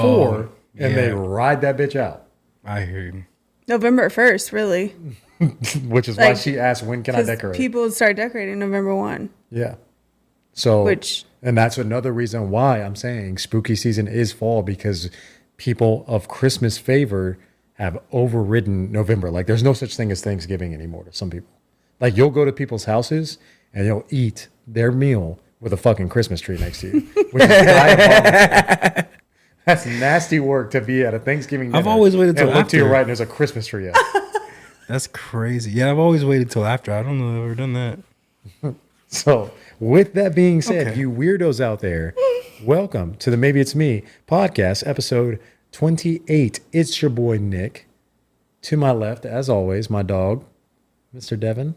4 and they ride that bitch out. I hear you. November 1st, really. Which is why she asked, when can I decorate? People would start decorating November 1. Yeah. So, and that's another reason why I'm saying spooky season is fall, because people of Christmas favor have overridden November. Like, there's no such thing as Thanksgiving anymore to some people. Like, you'll go to people's houses and you'll eat their meal with a fucking Christmas tree next to you, which is diabolical. That's nasty work to be at a Thanksgiving dinner. I've always waited till and look after. to your right and there's a Christmas tree out. That's crazy. Yeah, I've always waited till after. I don't know if I've ever done that. So, with that being said, you weirdos out there, welcome to the Maybe It's Me podcast, episode 28. It's your boy, Nick. To my left, as always, my dog, Mr. Devon.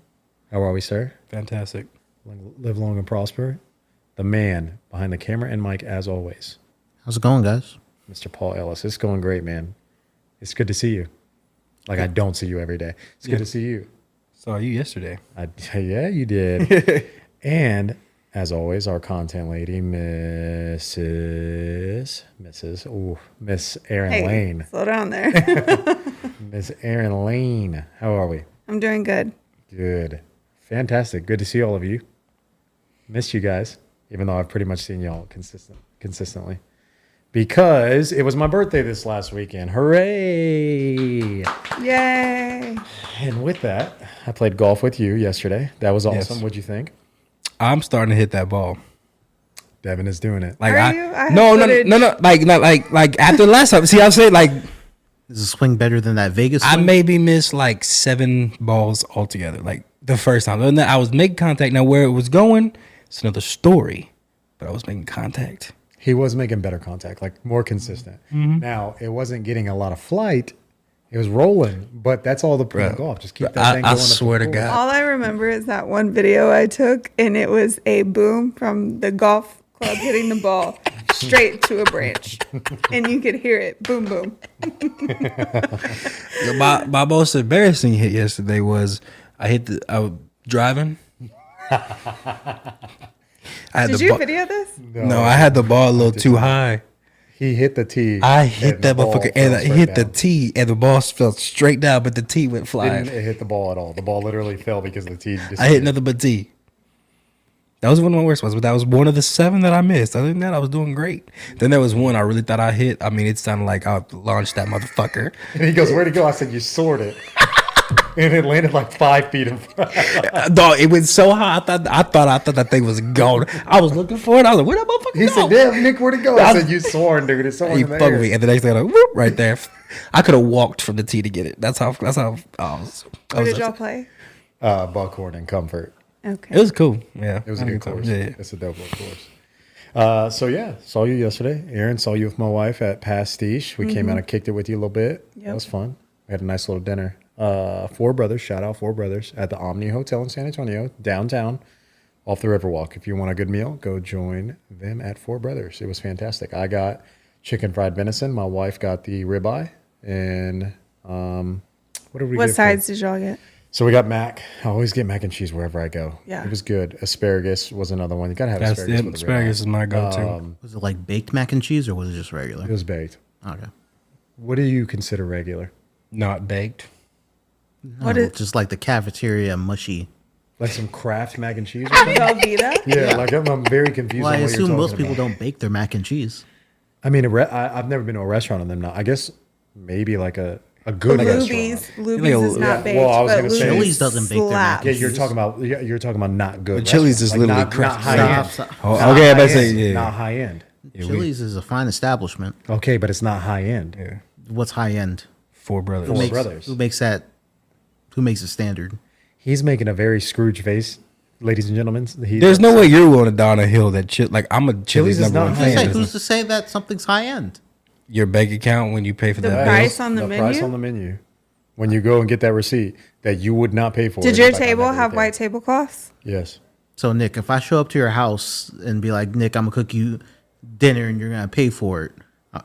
How are we, sir? Fantastic. Live long and prosper. The man behind the camera and mic, as always. How's it going, guys? Mr. Paul Ellis. It's going great, man. It's good to see you. Like, I don't see you every day. It's good to see you. Saw you yesterday. Yeah, you did. And, as always, our content lady, Miss Erin Lane. Slow down there. Miss Erin Lane. How are we? I'm doing good. Good. Fantastic. Good to see all of you. Missed you guys, even though I've pretty much seen y'all consistently. Because it was my birthday this last weekend. Hooray! Yay! And with that, I played golf with you yesterday. That was awesome. Yes. What'd you think? I'm starting to hit that ball. Devin is doing it. Like, Are you? I have no. Like after the last time. See, I'm saying, like, Is the swing better than that Vegas I swing? maybe missed like 7 balls altogether. Like the first time, and then I was making contact. Now where it was going, it's another story. But I was making contact. He was making better contact, like more consistent. Mm-hmm. Now, it wasn't getting a lot of flight. It was rolling, but that's all the point of golf. Just keep that thing going. I swear to God. All I remember is that one video I took, and it was a boom from the golf club hitting the ball straight to a branch. And you could hear it. Boom, boom. My most embarrassing hit yesterday was I was driving. Did you video this? No, I had the ball a little too high. He hit the tee. I hit that motherfucker, and I hit the tee, and the ball fell straight down, but the tee went flying. Didn't hit the ball at all. The ball literally fell because the tee disappeared. I hit nothing but tee. That was one of my worst ones, but that was one of the 7 that I missed. Other than that, I was doing great. Then there was one I really thought I hit. I mean, it sounded like I launched that motherfucker. And he goes, "Where'd it go?" I said, "You soared it." And it landed like 5 feet in front. Dog, it went so high. I thought that thing was gone. I was looking for it. I was like, "Where that motherfucker He go?" said, "Damn, Nick, where'd it go?" I said, "You soaring, dude. It's soaring He in the fucked air." me, and the next thing, like, whoop, right there. I could have walked from the tee to get it. That's how. Where did y'all play? Buckhorn and Comfort. Okay. It was cool. Yeah, It was a good course. Yeah. It's a dope little course. So yeah, saw you yesterday. Aaron, saw you with my wife at Pastiche. We came out and kicked it with you a little bit. Yep. That was fun. We had a nice little dinner. 4 Brothers, shout out 4 Brothers at the Omni Hotel in San Antonio, downtown, off the Riverwalk. If you want a good meal, go join them at 4 Brothers. It was fantastic. I got chicken fried venison. My wife got the ribeye. And what did we get? What sides did y'all get? So we got mac. I always get mac and cheese wherever I go. Yeah. It was good. Asparagus was another one. You got to have asparagus with the Asparagus is my go-to. Was it like baked mac and cheese or was it just regular? It was baked. Okay. What do you consider regular? Not baked. What is just like the cafeteria mushy. Like some Kraft mac and cheese or something? Velveeta? Yeah, like I'm very confused Well, I on what you're assume talking most people about. don't bake their mac and cheese. I mean, I've never been to a restaurant on them now. I guess maybe like a good Luby's. restaurant. Luby's is not baked. well, I was but gonna say- Chili's doesn't bake their mac slaps. and Yeah, you're talking about not good. But Chili's is restaurants. literally not Kraft. high end. Stop. Oh, Not okay, I high better say end. yeah. Not high end. Chili's is a fine establishment. Okay, but it's not high end. Yeah. What's high end? 4 Brothers. Four Brothers. Who makes that? Who makes it standard? He's making a very Scrooge face, ladies and gentlemen. There's no way you're going to down a hill that like I'm a Chili's Chili's is number not one high fan. end. Who's to say that something's high end? Your bank account when you pay for The that. price on the price menu? on the menu. When you go and get that receipt that you would not pay for. Did it your if I got table that have right white tablecloths? there. Yes. So Nick, if I show up to your house and be like, Nick, I'm gonna cook you dinner and you're gonna pay for it,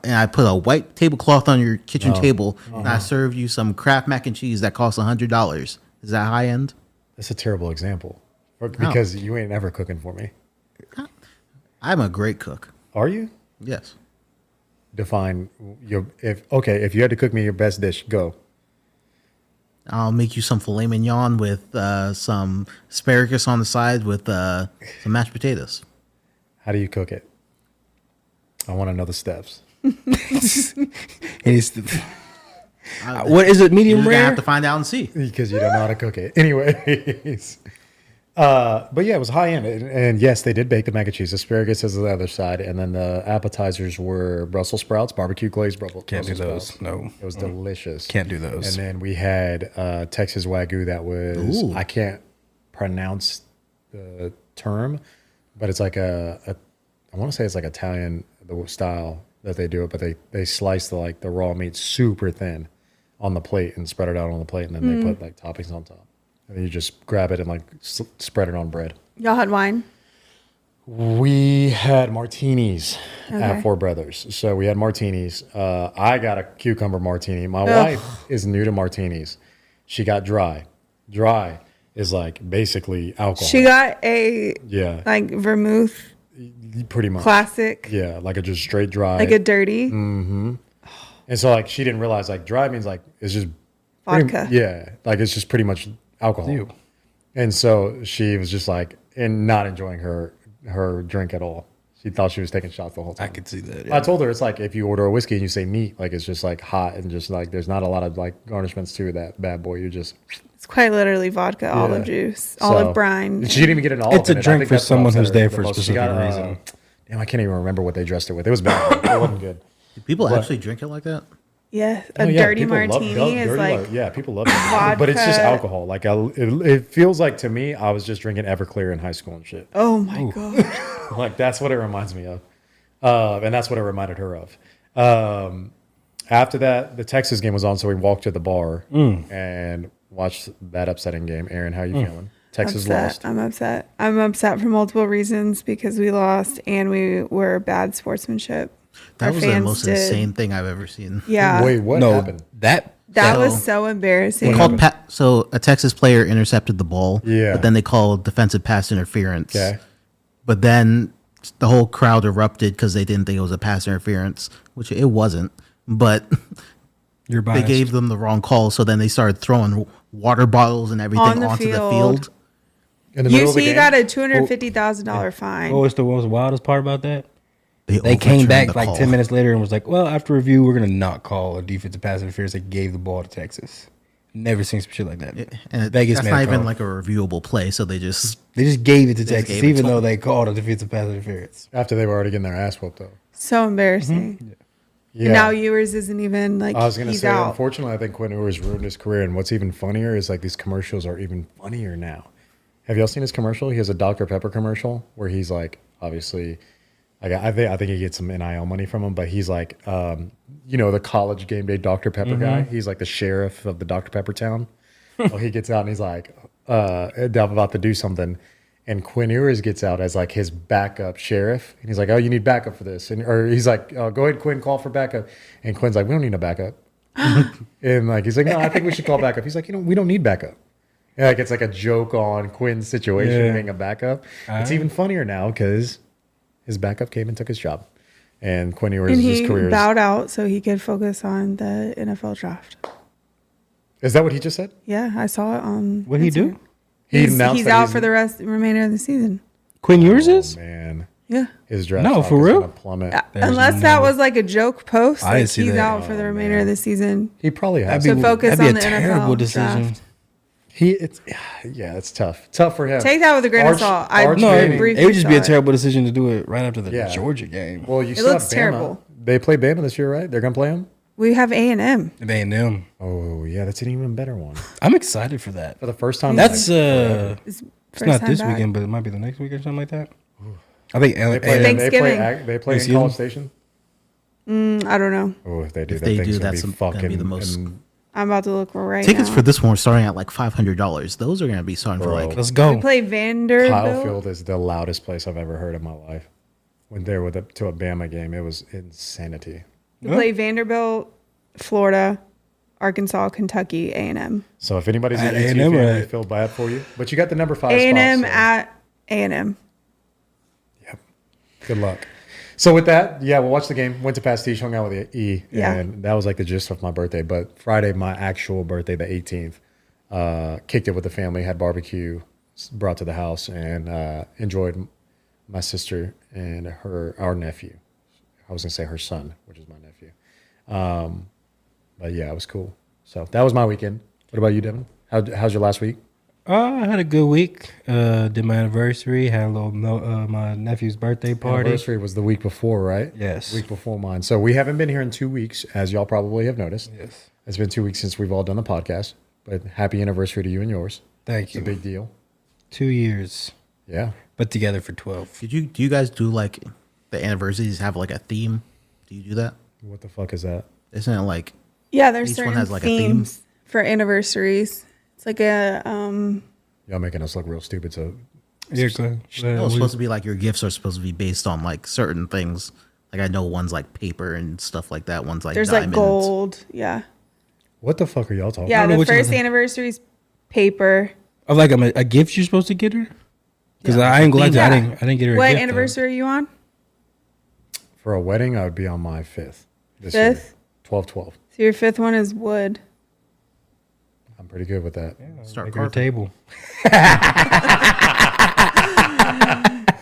and I put a white tablecloth on your kitchen table and I serve you some Kraft mac and cheese that costs $100, is that high end? That's a terrible example because you ain't ever cooking for me. I'm a great cook. Are you? Yes. define if you had to cook me your best dish, go. I'll make you some filet mignon with some asparagus on the side with some mashed potatoes. How do you cook it? I want to know the steps. And what is it? Medium You're rare? gonna have to find out and see. Because you don't know how to cook it. Anyways. But yeah, it was high end. And yes, they did bake the mac and cheese. Asparagus is the other side. And then the appetizers were Brussels sprouts, barbecue glazed Brussels Can't do those. sprouts. No. It was delicious. Can't do those. And then we had Texas Wagyu that was, Ooh. I can't pronounce the term, but it's like I want to say it's like Italian the style that they do it, but they slice the raw meat super thin on the plate and spread it out on the plate. And then they put like toppings on top. And then you just grab it and like spread it on bread. Y'all had wine? We had martinis at Four Brothers. So we had martinis. I got a cucumber martini. My wife is new to martinis. She got dry. Dry is like basically alcohol. She got a like vermouth pretty much classic. Yeah, like a just straight dry. Like a dirty. And so like she didn't realize like dry means like it's just Vodka. like it's just pretty much alcohol. Ew. And so she was just like and not enjoying her drink at all. She thought she was taking shots the whole time. I could see that. I told her it's like if you order a whiskey and you say neat, like it's just like hot and just like there's not a lot of like garnishments to that bad boy. You just It's quite literally vodka, olive juice, olive brine. She didn't even get an olive. It's a in it. I drink think for that's what someone upset who's her there the for a most. She specific got, reason. Damn, I can't even remember what they dressed it with. It was bad. It wasn't good. Do people actually drink it like that? Yeah, Oh, a yeah, dirty people martini is like yeah, people love it, but it's just vodka. alcohol. Like it feels like to me, I was just drinking Everclear in high school and shit. oh my god. Like that's what it reminds me of, and that's what it reminded her of. After that, the Texas game was on, so we walked to the bar and watched that upsetting game. Aaron, how you feeling? Texas Upset. lost. I'm upset. I'm upset for multiple reasons because we lost and we were bad sportsmanship. That Our was the fans most did. insane thing I've ever seen. Yeah. Wait, what No, happened? That was so embarrassing. Called so a Texas player intercepted the ball. Yeah. But then they called defensive pass interference. Okay. But then the whole crowd erupted because they didn't think it was a pass interference, which it wasn't. But You're they biased. gave them the wrong call, so then they started throwing water bottles and everything On the onto the field. field. In the middle of the UC game? got a $250,000 fine. What was the most wildest part about that? They came overturned back the like call. 10 minutes later and was like, well, after review, we're going to not call a defensive pass interference. They gave the ball to Texas. Never seen some shit like that. And Vegas that's made not a even call. like a reviewable play, so they just gave it to just Texas, gave it even to though them. they called a defensive pass interference. After they were already getting their ass whooped, though. So embarrassing. Yeah. And now Ewers isn't even like I was gonna he's say, out. unfortunately, I think Quentin Ewers ruined his career. And what's even funnier is like these commercials are even funnier now. Have y'all seen his commercial? He has a Dr. Pepper commercial where he's like, obviously, like I think he gets some NIL money from him, but he's like, the college game day Dr. Pepper guy. He's like the sheriff of the Dr. Pepper town. Well, he gets out and he's like, about to do something. And Quinn Ewers gets out as like his backup sheriff. And he's like, oh, you need backup for this. Or he's like, oh, go ahead, Quinn, call for backup. And Quinn's like, we don't need no backup. And like, he's like, no, I think we should call backup. He's like, we don't need backup. And like, it's like a joke on Quinn's situation being a backup. It's even funnier now because his backup came and took his job. And Quinn Ewers' and he career bowed out so he could focus on the NFL draft. Is that what he just said? Yeah, I saw it on. What'd he do? He's announced that out for the remainder of the season. Quinn Ewers is? Man, Yeah. his draft No, stock for is real? gonna plummet. Unless that was like a joke post. I Like didn't see he's that. out for the remainder of the season. He probably has. So focus that'd be on a the terrible NFL decision. draft. It's tough. Tough for him. Take that with a grain of salt. I Arch No, Manning- briefly it would just be a saw terrible decision to do it right after the Yeah. Georgia game. Well, you It still looks have Bama. terrible. They play Bama this year, right? They're gonna play him. We have A&M. They and them. Oh yeah, that's an even better one. I'm excited for that. For the first time, That's It's it's not this back. weekend, but it might be the next week or something like that. I think they play. Thanksgiving. They play in Thanksgiving. College Station. I don't know. Oh, if they do, If that they thing's do, gonna that's be gonna fucking be the most- and- I'm about to look right tickets now. for this one are starting at like $500. Those are going to be starting for Bro. like let's go. We play Vanderbilt. Kyle Field is the loudest place I've ever heard in my life. Went there to a Bama game. It was insanity. We play Vanderbilt, Florida, Arkansas, Kentucky, A&M. So if anybody's an At AT A&M, fan, right? I feel bad for you. But you got the number 5 A&M spot, so- at A&M. Yep. Good luck. So with that, yeah, we'll watch the game. Went to Pastiche, hung out with E, Yeah. and that was like the gist of my birthday. But Friday, my actual birthday, the 18th, kicked it with the family, had barbecue brought to the house, and enjoyed my sister and our nephew. I was gonna say her son, which is my nephew. But yeah, it was cool. So that was my weekend. What about you, Devin? How's your last week? I had a good week. Did my anniversary. Had a little my nephew's birthday party. Anniversary was the week before, right? Yes. Week before mine. So we haven't been here in 2 weeks, as y'all probably have noticed. Yes. It's been 2 weeks since we've all done the podcast. But happy anniversary to you and yours. Thank It's you. a big deal. 2 years, Yeah. but together for 12. Do you guys do like the anniversaries have like a theme? Do you do that? What the fuck is that? Isn't it like Yeah, there's Each one certain has, like, a theme? themes for anniversaries. It's like a Y'all making us look real stupid. So Yeah, go ahead. no, it's supposed to be like your gifts are supposed to be based on like certain things. Like I know one's like paper and stuff like that. One's like there's diamonds. like gold. Yeah. what the fuck are y'all talking Yeah, know the which first one. anniversary's paper. Of like a gift you're supposed to get her? Because Yeah, I ain't glad Yeah. I didn't get her a What gift. anniversary are you on? For a wedding, I would be on my 5th. This Fifth? year. 12/12. So your fifth one is wood. I'm pretty good with that. Start Make her a carving. table.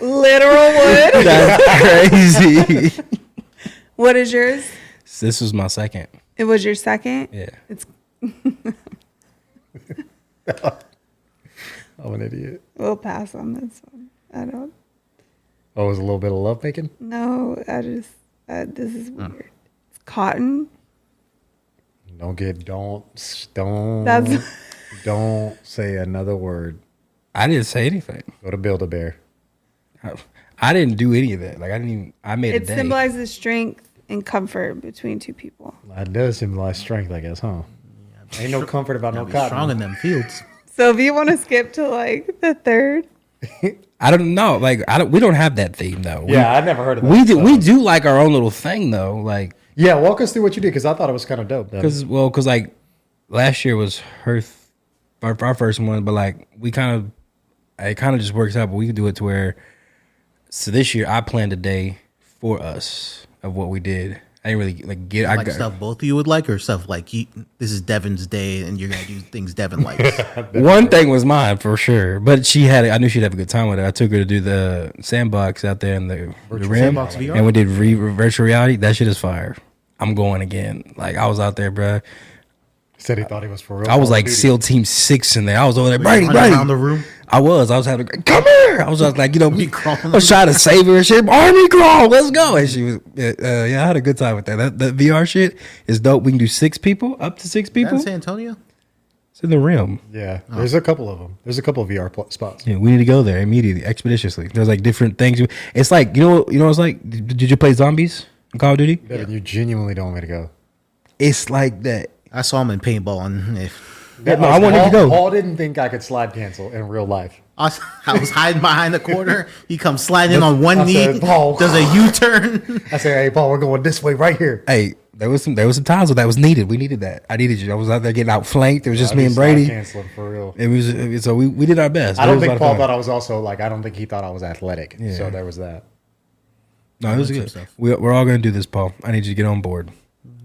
Literal wood. That's crazy. What is yours? This was my second. It was your second? Yeah. It's I'm an idiot. we'll pass on this one. I don't Oh, it was a little bit of love making? know. This is weird. It's cotton. Don't That's don't say another word. I didn't say anything. Go to Build-A-Bear. I didn't do any of that. Like I didn't even. I made it a day. symbolizes strength and comfort between two people. That does symbolize strength, I guess, huh? Ain't no comfort about no Be cotton. strong in them fields. So if you want to skip to like the third, I don't know. Like I don't. We don't have that theme though. Yeah, I never heard of that. We do. so- We do like our own little thing though. Like Yeah, walk us through what you did because I thought it was kind of dope. because like last year was our first one, but like it kind of just works out. But we can do it to where. So this year I planned a day for us of what we did. I didn't really like get. Like stuff both of you would like, or stuff like this is Devon's day and you're gonna do things Devon likes. One thing was mine for sure, but I knew she'd have a good time with it. I took her to do the sandbox out there in the rim, Sandbox VR? and we did virtual reality. That shit is fire. I'm going again. Like I was out there, bruh. Said he thought he was for real. I was Call of like Duty. SEAL Team 6 in there. I was over there, Brady. Running around the room. I was having a come here. I was like, You crawling I was trying to save her and shit. Army crawl, let's go. And she was, yeah, I had a good time with that. That VR shit is dope. We can do 6 people, up to 6 Is that people. in San Antonio? It's in the rim. Yeah, there's a couple of them. There's a couple of VR spots. Yeah, we need to go there immediately, expeditiously. There's like different things. It's like you know what it's like. Did you play zombies in Call of Duty? Devin, you genuinely don't want me to go. It's like that. I saw him in paintball, and if Yeah, no, I wanted to go. Paul didn't think I could slide cancel in real life. I was hiding behind the corner, he comes sliding in on one I knee, said, "Paul." does a U-turn. I said, "Hey, Paul, we're going this way right here." Hey, there was some times where that was needed. We needed that. I needed you. I was out there getting outflanked. It was just I'd me be and slide Brady. canceling for real. It was so we did our best. I It don't was a think lot Paul of thought fun. I was also like. I don't think he thought I was athletic. Yeah. So there was that. No, it was Some good. stuff. We're all gonna do this, Paul. I need you to get on board.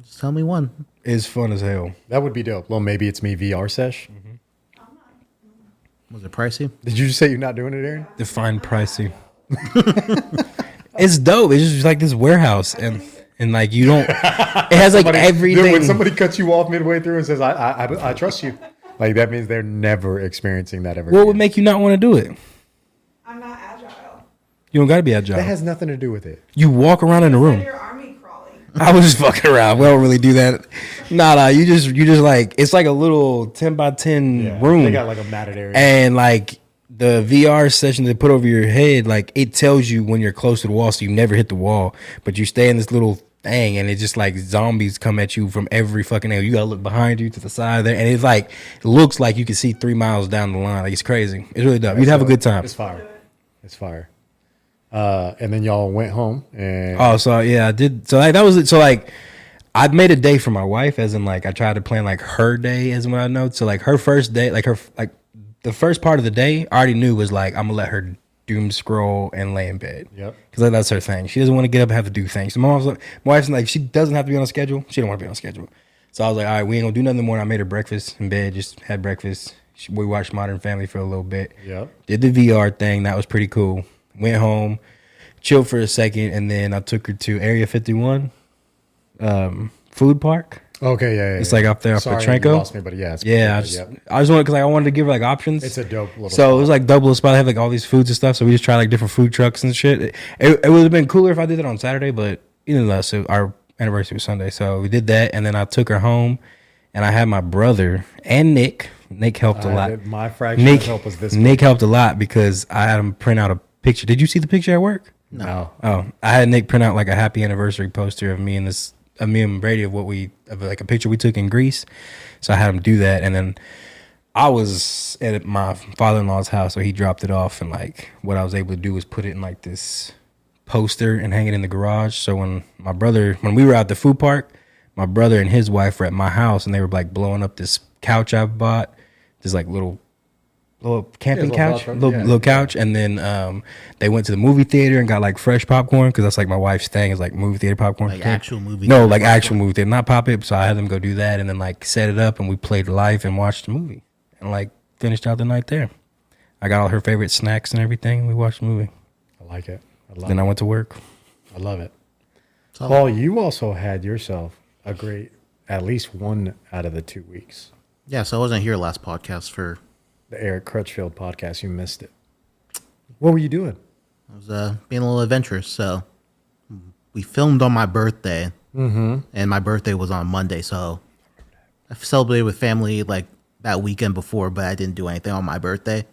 Just tell me one. It's fun as hell. That would be dope. Well, maybe it's me VR sesh. Was it pricey? Did you just say you're not doing it, Aaron? Define pricey. It's dope. It's just like this warehouse and like you don't. It has like everything. Dude, when somebody cuts you off midway through and says, "I trust you," like that means they're never experiencing that ever. What would again. make you not want to do it? I'm not agile. You don't got to be agile. That has nothing to do with it. You walk around in the room. You're army crawling. I was just fucking around. We don't really do that. Nah. You just like it's like a little 10 by 10 room. They got like a matted area. And like the VR session they put over your head, like it tells you when you're close to the wall, so you never hit the wall, but you stay in this little thing, and it's just like zombies come at you from every fucking angle. You gotta look behind you to the side there, and it's like it looks like you can see 3 miles down the line. Like it's crazy. It's really dope. You'd have a good time. It's fire. It's fire. And then y'all went home and Oh, so yeah, I did. So like that was it. So like I made a day for my wife, as in like I tried to plan like her day as what I know. So like her first day, like the first part of the day, I already knew was like I'm gonna let her doom scroll, and lay in bed. Yep. Because that's her thing. She doesn't want to get up and have to do things. So my wife's like, she doesn't have to be on a schedule. She don't want to be on a schedule. So I was like, all right, we ain't gonna do nothing in the morning. I made her breakfast in bed, just had breakfast. We watched Modern Family for a little bit. Yep. Did the VR thing. That was pretty cool. Went home, chilled for a second, and then I took her to Area 51 food park. Okay, yeah. It's like up there off Sorry, Petrenko. you lost me, but yeah. I just wanted, because I wanted to give her like options. It's a dope little So spot. it was like double spot. I had like all these foods and stuff. So we just tried like different food trucks and shit. It would have been cooler if I did that on Saturday, but either less. So our anniversary was Sunday. So we did that. And then I took her home and I had my brother and Nick. Nick helped a lot. My fraction of help was this. Nick helped a lot because I had him print out a picture. Did you see the picture at work? No. Oh, I had Nick print out like a happy anniversary poster of me and Brady of like a picture we took in Greece. So I had him do that, and then I was at my father-in-law's house, so he dropped it off, and like what I was able to do was put it in like this poster and hang it in the garage. So when we were at the food park, my brother and his wife were at my house, and they were like blowing up this couch I bought, this like little camping couch, little couch, and then they went to the movie theater and got like fresh popcorn, because that's like my wife's thing, is like movie theater popcorn. Like actual movie No, theater like popcorn. actual movie theater, not pop it. So I had them go do that, and then like set it up, and we played live and watched the movie, and like finished out the night there. I got all her favorite snacks and everything, and we watched the movie. I like it. Then I went to work. I love it. Paul, you also had yourself a great, at least one out of the 2 weeks. Yeah, so I wasn't here last podcast for The Eric Crutchfield podcast. You missed it. What were you doing? I was being a little adventurous. So we filmed on my birthday, and my birthday was on Monday. So I celebrated with family like that weekend before, but I didn't do anything on my birthday.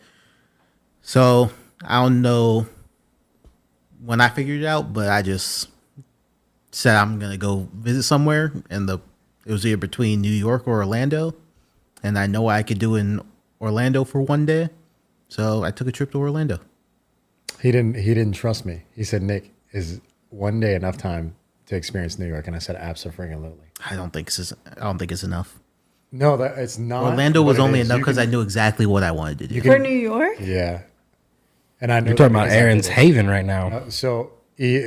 So I don't know when I figured it out, but I just said I'm gonna go visit somewhere, and it was either between New York or Orlando, and I know what I could do in Orlando for one day, so I took a trip to Orlando. He didn't trust me. He said, Nick, is one day enough time to experience New York? And I said, absolutely. I don't think it's enough. No, that it's not. Orlando was what it only is. enough You because I can- knew exactly what I wanted to do. For New York? Yeah. And I know You're talking that about because I Aaron's did it. Haven right now. So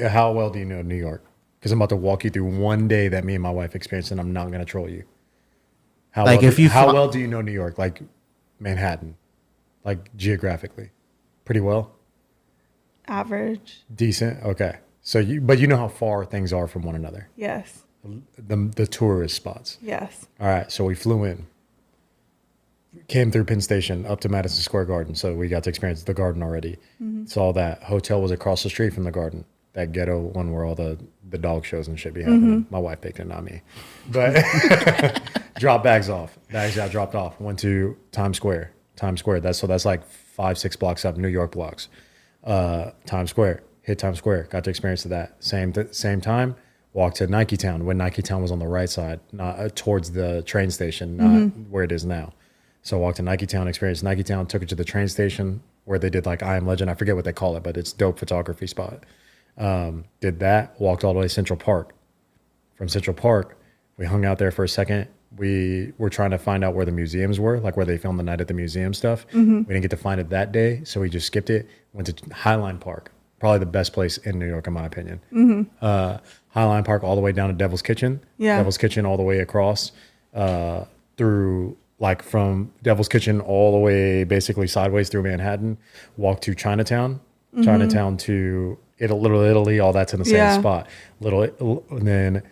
how well do you know New York? Because I'm about to walk you through one day that me and my wife experienced, and I'm not going to troll you. How well do you know New York? Like Manhattan, like geographically, pretty well. Average. Decent. Okay. So but you know how far things are from one another. Yes. The tourist spots. Yes. All right. So we flew in, came through Penn Station up to Madison Square Garden. So we got to experience the Garden already. Saw that. Hotel was across the street from the Garden. That ghetto one where all the dog shows and shit be happening. My wife picked it, not me. But dropped bags off. Bags got dropped off. Went to Times Square. That's like 5-6 blocks up, New York blocks. Times Square. Hit Times Square. Got to experience that. Same time. Walked to Nike Town when Nike Town was on the right side, not towards the train station, not where it is now. So walked to Nike Town, experienced Nike Town, took it to the train station where they did like I Am Legend. I forget what they call it, but it's dope photography spot. Did that, walked all the way to Central Park. From Central Park, we hung out there for a second. We were trying to find out where the museums were, like where they filmed the Night at the Museum stuff. We didn't get to find it that day, so we just skipped it. Went to Highline Park, probably the best place in New York, in my opinion. Highline Park all the way down to Devil's Kitchen. Yeah. Devil's Kitchen all the way across through, like from Devil's Kitchen all the way basically sideways through Manhattan. Walked to Chinatown. Chinatown to Little Italy, all that's in the same spot. And then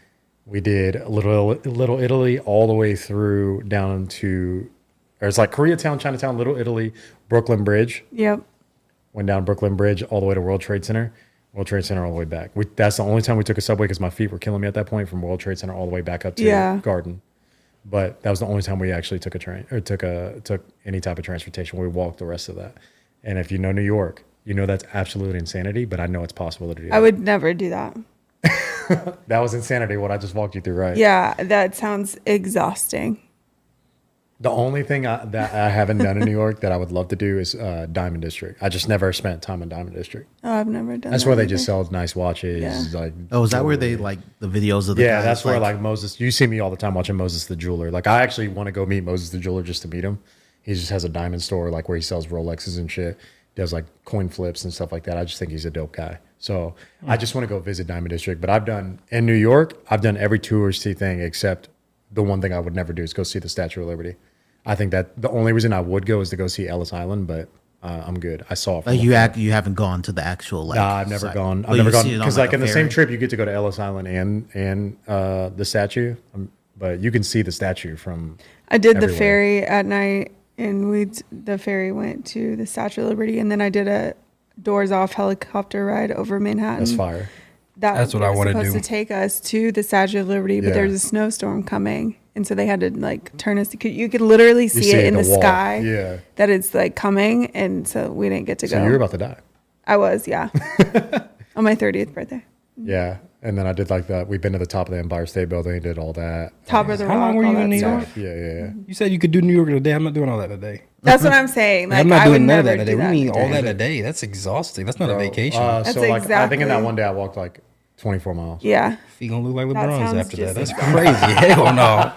we did Little Italy all the way through down to, or it's like Koreatown, Chinatown, Little Italy, Brooklyn Bridge. Yep. Went down Brooklyn Bridge all the way to World Trade Center. World Trade Center all the way back. That's the only time we took a subway because my feet were killing me at that point, from World Trade Center all the way back up to Garden. But that was the only time we actually took a train or took any type of transportation. We walked the rest of that. And if you know New York, you know that's absolute insanity, but I know it's possible to do that. I would never do that. That was insanity, what I just walked you through, right? Yeah, that sounds exhausting. The only thing that I haven't done in New York that I would love to do is Diamond District. I just never spent time in Diamond District. Oh, I've never done That's that where they either. just sell nice watches. Yeah. Like Oh, is that where they jewelry. like the videos of the Yeah, guys, that's where like Moses. You see me all the time watching Moses the jeweler. Like I actually want to go meet Moses the jeweler just to meet him. He just has a diamond store like where he sells Rolexes and shit. does like coin flips and stuff like that. I just think he's a dope guy. So I just want to go visit Diamond District. But in New York, I've done every touristy thing except the one thing I would never do is go see the Statue of Liberty. I think that the only reason I would go is to go see Ellis Island, but I'm good. I saw it. Like you haven't gone to the actual like. Nah, I've never site. gone. Well, I've never you gone see it on, because like, like in a the same ferry? trip you get to go to Ellis Island and the statue, but you can see the statue from. I did everywhere. the ferry at night, and the ferry went to the Statue of Liberty, and then I did a doors off helicopter ride over Manhattan. That's fire. That's what I want to do. Supposed to take us to the Statue of Liberty, but Yeah. there's a snowstorm coming, and so they had to like turn us. You could literally see it in the wall. sky. Yeah. That it's like coming, and so we didn't get to So go. you're about to die. I was, yeah, on my 30th birthday. Yeah. And then I did like that. We've been to the top of the Empire State Building, did all that. Top of the How rock. long were all you that in New stuff. York? Yeah. You said you could do New York in a day. I'm not doing all that today. That's what I'm saying. Like, I'm not I would doing none of never that today. do We that need in a all day. that a day. That's exhausting. That's not a vacation. That's so like I think in that exactly- one day I walked like 24 miles. Yeah. You gonna look like That LeBron's sounds after that. just That's crazy. Hell no.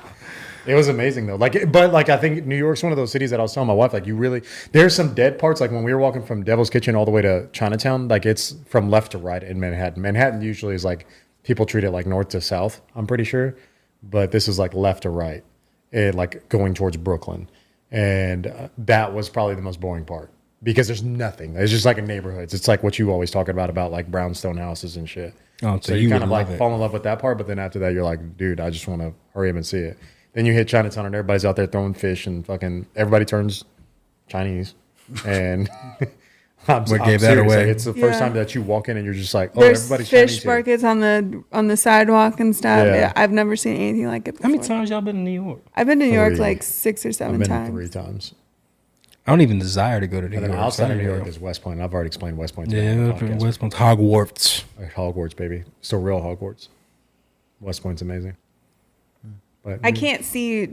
It was amazing though. But I think New York's one of those cities that I was telling my wife, like there's some dead parts. Like when we were walking from Devil's Kitchen all the way to Chinatown, like it's from left to right in Manhattan. Manhattan usually is like people treat it like north to south, I'm pretty sure. But this is like left to right, like going towards Brooklyn. And that was probably the most boring part because there's nothing. It's just like in neighborhoods. It's like what you always talk about like brownstone houses and shit. Oh, So you kind of would like love it. fall in love with that part, but then after that, you're like, dude, I just want to hurry up and see it. Then you hit Chinatown and everybody's out there throwing fish and fucking everybody turns Chinese. And I'm gave that serious. away? Like, it's the first Yeah. time that you walk in and you're just like, oh, There's everybody's fish Chinese here. markets on the sidewalk and stuff. Yeah. Yeah, I've never seen anything like it before. How many times y'all been in New York? I've been to New York Three. like 6 or I've 7 been times. 3 times. I don't even desire to go to New And York. then outside of New so I York don't is West Point. I've already explained West Point. know. to you on Yeah, the podcast. West Point's Hogwarts. Like Hogwarts, baby. Still real Hogwarts. West Point's amazing. But I can't see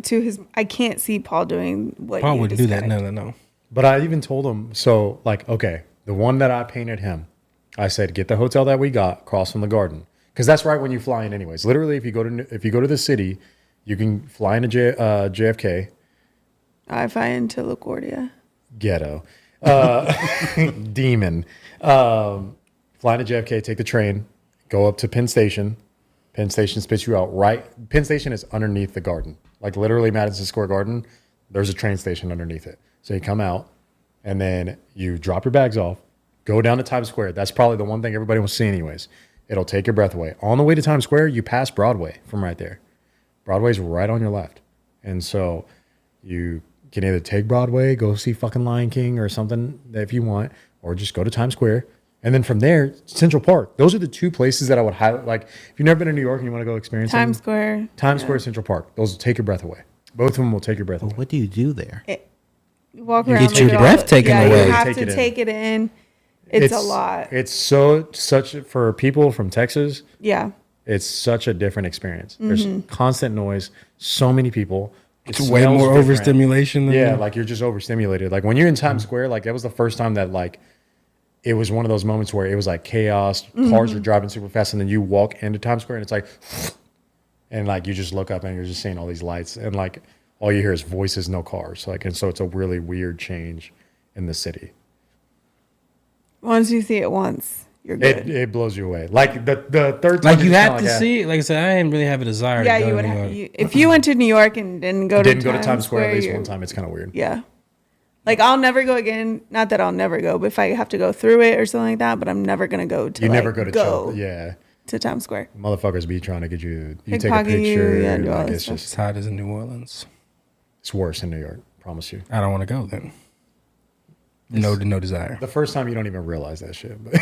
Paul doing what Paul you wouldn't do that. described. No. But I even told him, so like, okay, the one that I painted him, I said, get the hotel that we got across from the garden. Because that's right when you fly in anyways. Literally, if you go to the city, you can fly into JFK, I fly into LaGuardia. ghetto, demon. Fly into JFK, take the train, go up to Penn Station. Penn Station spits you out right. Penn Station is underneath the garden. Like literally Madison Square Garden, there's a train station underneath it. So you come out and then you drop your bags off, go down to Times Square. That's probably the one thing everybody wants to see anyways. It'll take your breath away. On the way to Times Square, you pass Broadway from right there. Broadway's right on your left. And so you can either take Broadway, go see fucking Lion King or something if you want, or just go to Times Square. And then from there, Central Park. Those are the 2 places that I would highlight. Like, if you've never been to New York and you want to go experience Times something, Square. Times Square, Central Park. Those will take your breath away. Both of them will take your breath away. What do you do there? You walk You around. get your like, breath taken yeah, away. You have Take to it in. take it in. It's a lot. It's such for people from Texas. Yeah. It's such a different experience. There's constant noise, so many people. It's way more overstimulation than Yeah, like you're just overstimulated. Like when you're in Times Square, like that was the first time that like it was one of those moments where it was like chaos. Cars are driving super fast, and then you walk into Times Square, and it's like, and like you just look up and you're just seeing all these lights, and like all you hear is voices, no cars. Like, and so it's a really weird change in the city. Once you see it once, you're good. It blows you away. Like the third time, Like you you're have just to kinda see it. Like I said, I didn't really have a desire Yeah, to go you to would New have. York. If you went to New York and didn't go didn't to go to Times Square at least you're- one time. It's kind of weird. Yeah. Like I'll never go again. Not that I'll never go, but if I have to go through it or something like that, but I'm never gonna go to. You like, never go to Chelsea. Yeah. to Times Square. Motherfuckers be trying to get you. You take a Pickpocket you, picture. yeah, do all like that it's stuff. just It's hot as in New Orleans. it's worse in New York. Promise you. I don't want to go then. No desire. The first time you don't even realize that shit. But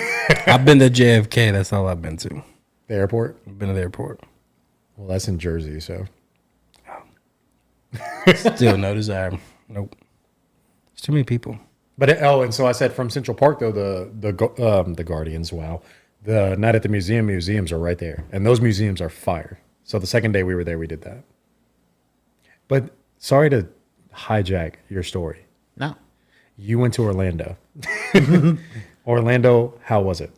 I've been to JFK. That's all I've been to. the airport. I've been to the airport. Well, that's in Jersey, so Still no desire. Nope. It's too many people. But and so I said from Central Park though the Guardians. Wow, the night at the museums are right there, and those museums are fire. So the second day we were there, we did that. But sorry to hijack your story. No. You went to Orlando. Orlando, how was it?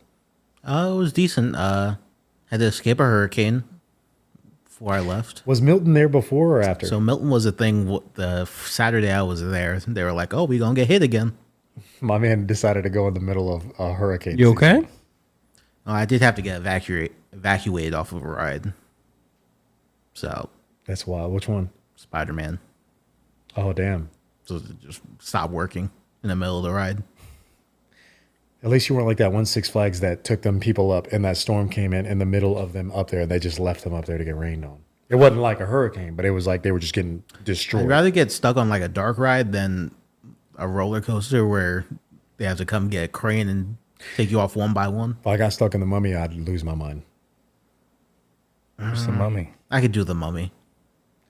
It was decent. Had to escape a hurricane before I left. Was Milton there before or after? So Milton was a thing. The Saturday I was there, they were like, "Oh, we gonna get hit again." My man decided to go in the middle of a hurricane. You season. okay? Oh, I did have to get evacuated off of a ride. So That's wild. Which one? Spider-Man. Oh, damn. So it just stopped working in the middle of the ride. At least you weren't like that one Six Flags that took them people up and that storm came in the middle of them up there and they just left them up there to get rained on. It wasn't like a hurricane, but it was like they were just getting destroyed. I'd rather get stuck on like a dark ride than a roller coaster where they have to come get a crane and take you off one by one. If I got stuck in the Mummy, I'd lose my mind. Where's the mummy? I could do the Mummy.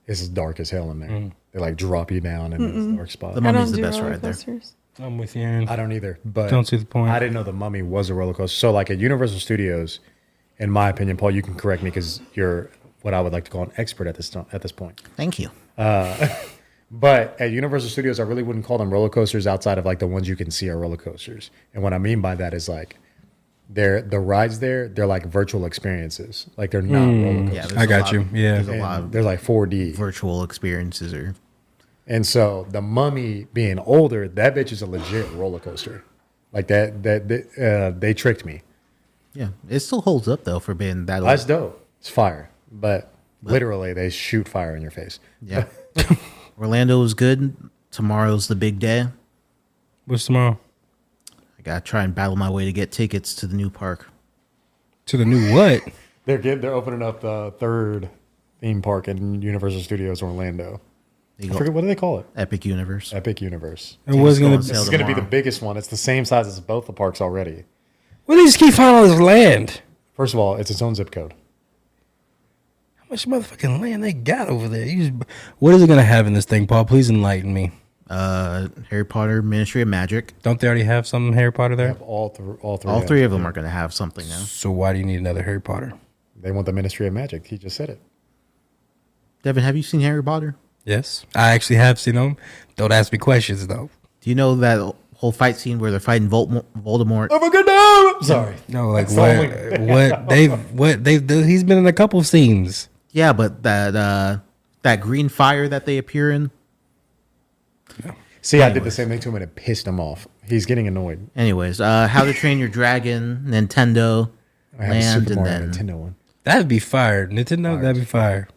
It's dark as hell in there. They like drop you down in this dark spot. The I Mummy's don't the do best roller ride there. coasters. I'm with you, Aaron. I don't either, but Don't see the point. I didn't know the Mummy was a roller coaster. So like at Universal Studios, in my opinion, Paul, you can correct me because you're what I would like to call an expert at this point. Thank you. But at Universal Studios, I really wouldn't call them roller coasters outside of like the ones you can see are roller coasters. And what I mean by that is like the rides there, they're like virtual experiences. Like they're not roller coasters. Yeah, there's I a got lot- you. Yeah. There's a lot And of they're like 4D. virtual experiences or And so the Mummy being older, that bitch is a legit roller coaster. Like they tricked me. yeah. It still holds up though for being that old. That's dope. It's fire. But literally they shoot fire in your face. Yeah. Orlando was good. Tomorrow's the big day. What's tomorrow? I gotta try and battle my way to get tickets to the new park. To the new what? They're opening up the third theme park in Universal Studios Orlando. I forget, what do they call it? Epic Universe. Epic Universe. It was go gonna. on This sale is going to be the tomorrow. biggest one. It's the same size as both the parks already. Well, they just keep finding all this land. First of all, it's its own zip code. How much motherfucking land they got over there? What is it gonna have in this thing, Paul? Please enlighten me. Harry Potter Ministry of Magic. Don't they already have some Harry Potter They there? have all three. All three of them are gonna have something now. So why do you need another Harry Potter? They want the Ministry of Magic. He just said it. Devin, have you seen Harry Potter? Yes, I actually have seen them. Don't ask me questions though. Do you know that whole fight scene where they're fighting Voldemort? Oh my goodness! Sorry. No, like That's what they've he's been in a couple scenes. Yeah, but that green fire that they appear in. See, I did the same thing to him and it pissed him off. He's getting annoyed. Anyways, How to Train Your Dragon, Nintendo I have a Land, Super and Mario then Nintendo one. That'd be fire. Nintendo, that'd be fire.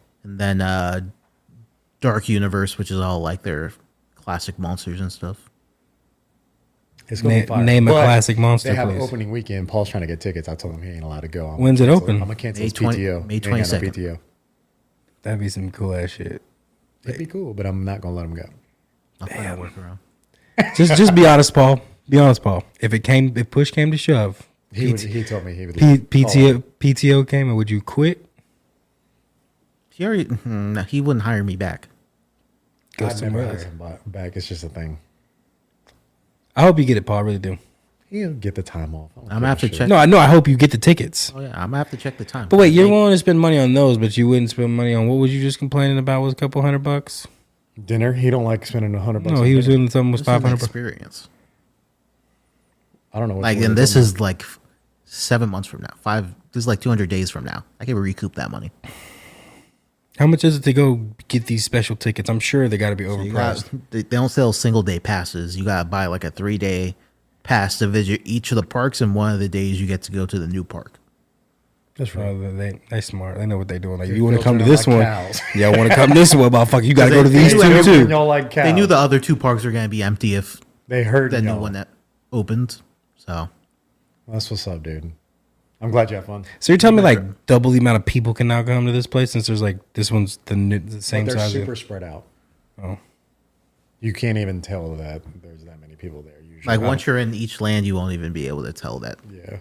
Dark Universe, which is all like their classic monsters and stuff. It's going to be fire. Name a But classic monster, They have please. an opening weekend. Paul's trying to get tickets. I told him he ain't allowed to go. When's it open? I'm going to cancel May his 20 PTO. May He ain't got no 22nd. PTO. That'd be some cool ass shit. It'd be cool, but I'm not going to let him go. I'll find a workaround. Just be honest, Paul. Be honest, Paul. If push came to shove, He told me he would PTO came, and would you quit? He already, no, he wouldn't hire me back. Go I'd never somewhere hire else. him back. It's just a thing. I hope you get it, Paul. I really do. He'll get the time off. I'm gonna have to check. No, I know. I hope you get the tickets. Oh yeah, I'm gonna have to check the time. But wait, you're willing to spend money on those, but you wouldn't spend money on what was you just complaining about? Was a couple $100? Dinner. He don't like spending $100. No, on he was dinner. doing something was This is an $500. experience. I don't know. Like, and this is like 7 months from now. This is like 200 days from now. I can recoup that money. How much is it to go get these special tickets? I'm sure they got to be You got, overpriced. they don't sell single day passes. You gotta buy like a 3-day pass to visit each of the parks, and one of the days you get to go to the new park. That's right. They smart. They know what they're doing. Like, Dude, you want to come to filtering this like one? cows. Yeah, I want to come to this one, motherfucker. You got to go to They- these they two knew too. Y'all like cows. They knew the other two parks were gonna be empty if They heard the new y'all. one that opened. So That's what's up, dude. I'm glad you have fun. So you're telling me like double the amount of people can now come to this place since there's like this one's the same But they're size. super spread out. Oh. You can't even tell that there's that many people there usually. like once you're in each land, you won't even be able to tell that Yeah.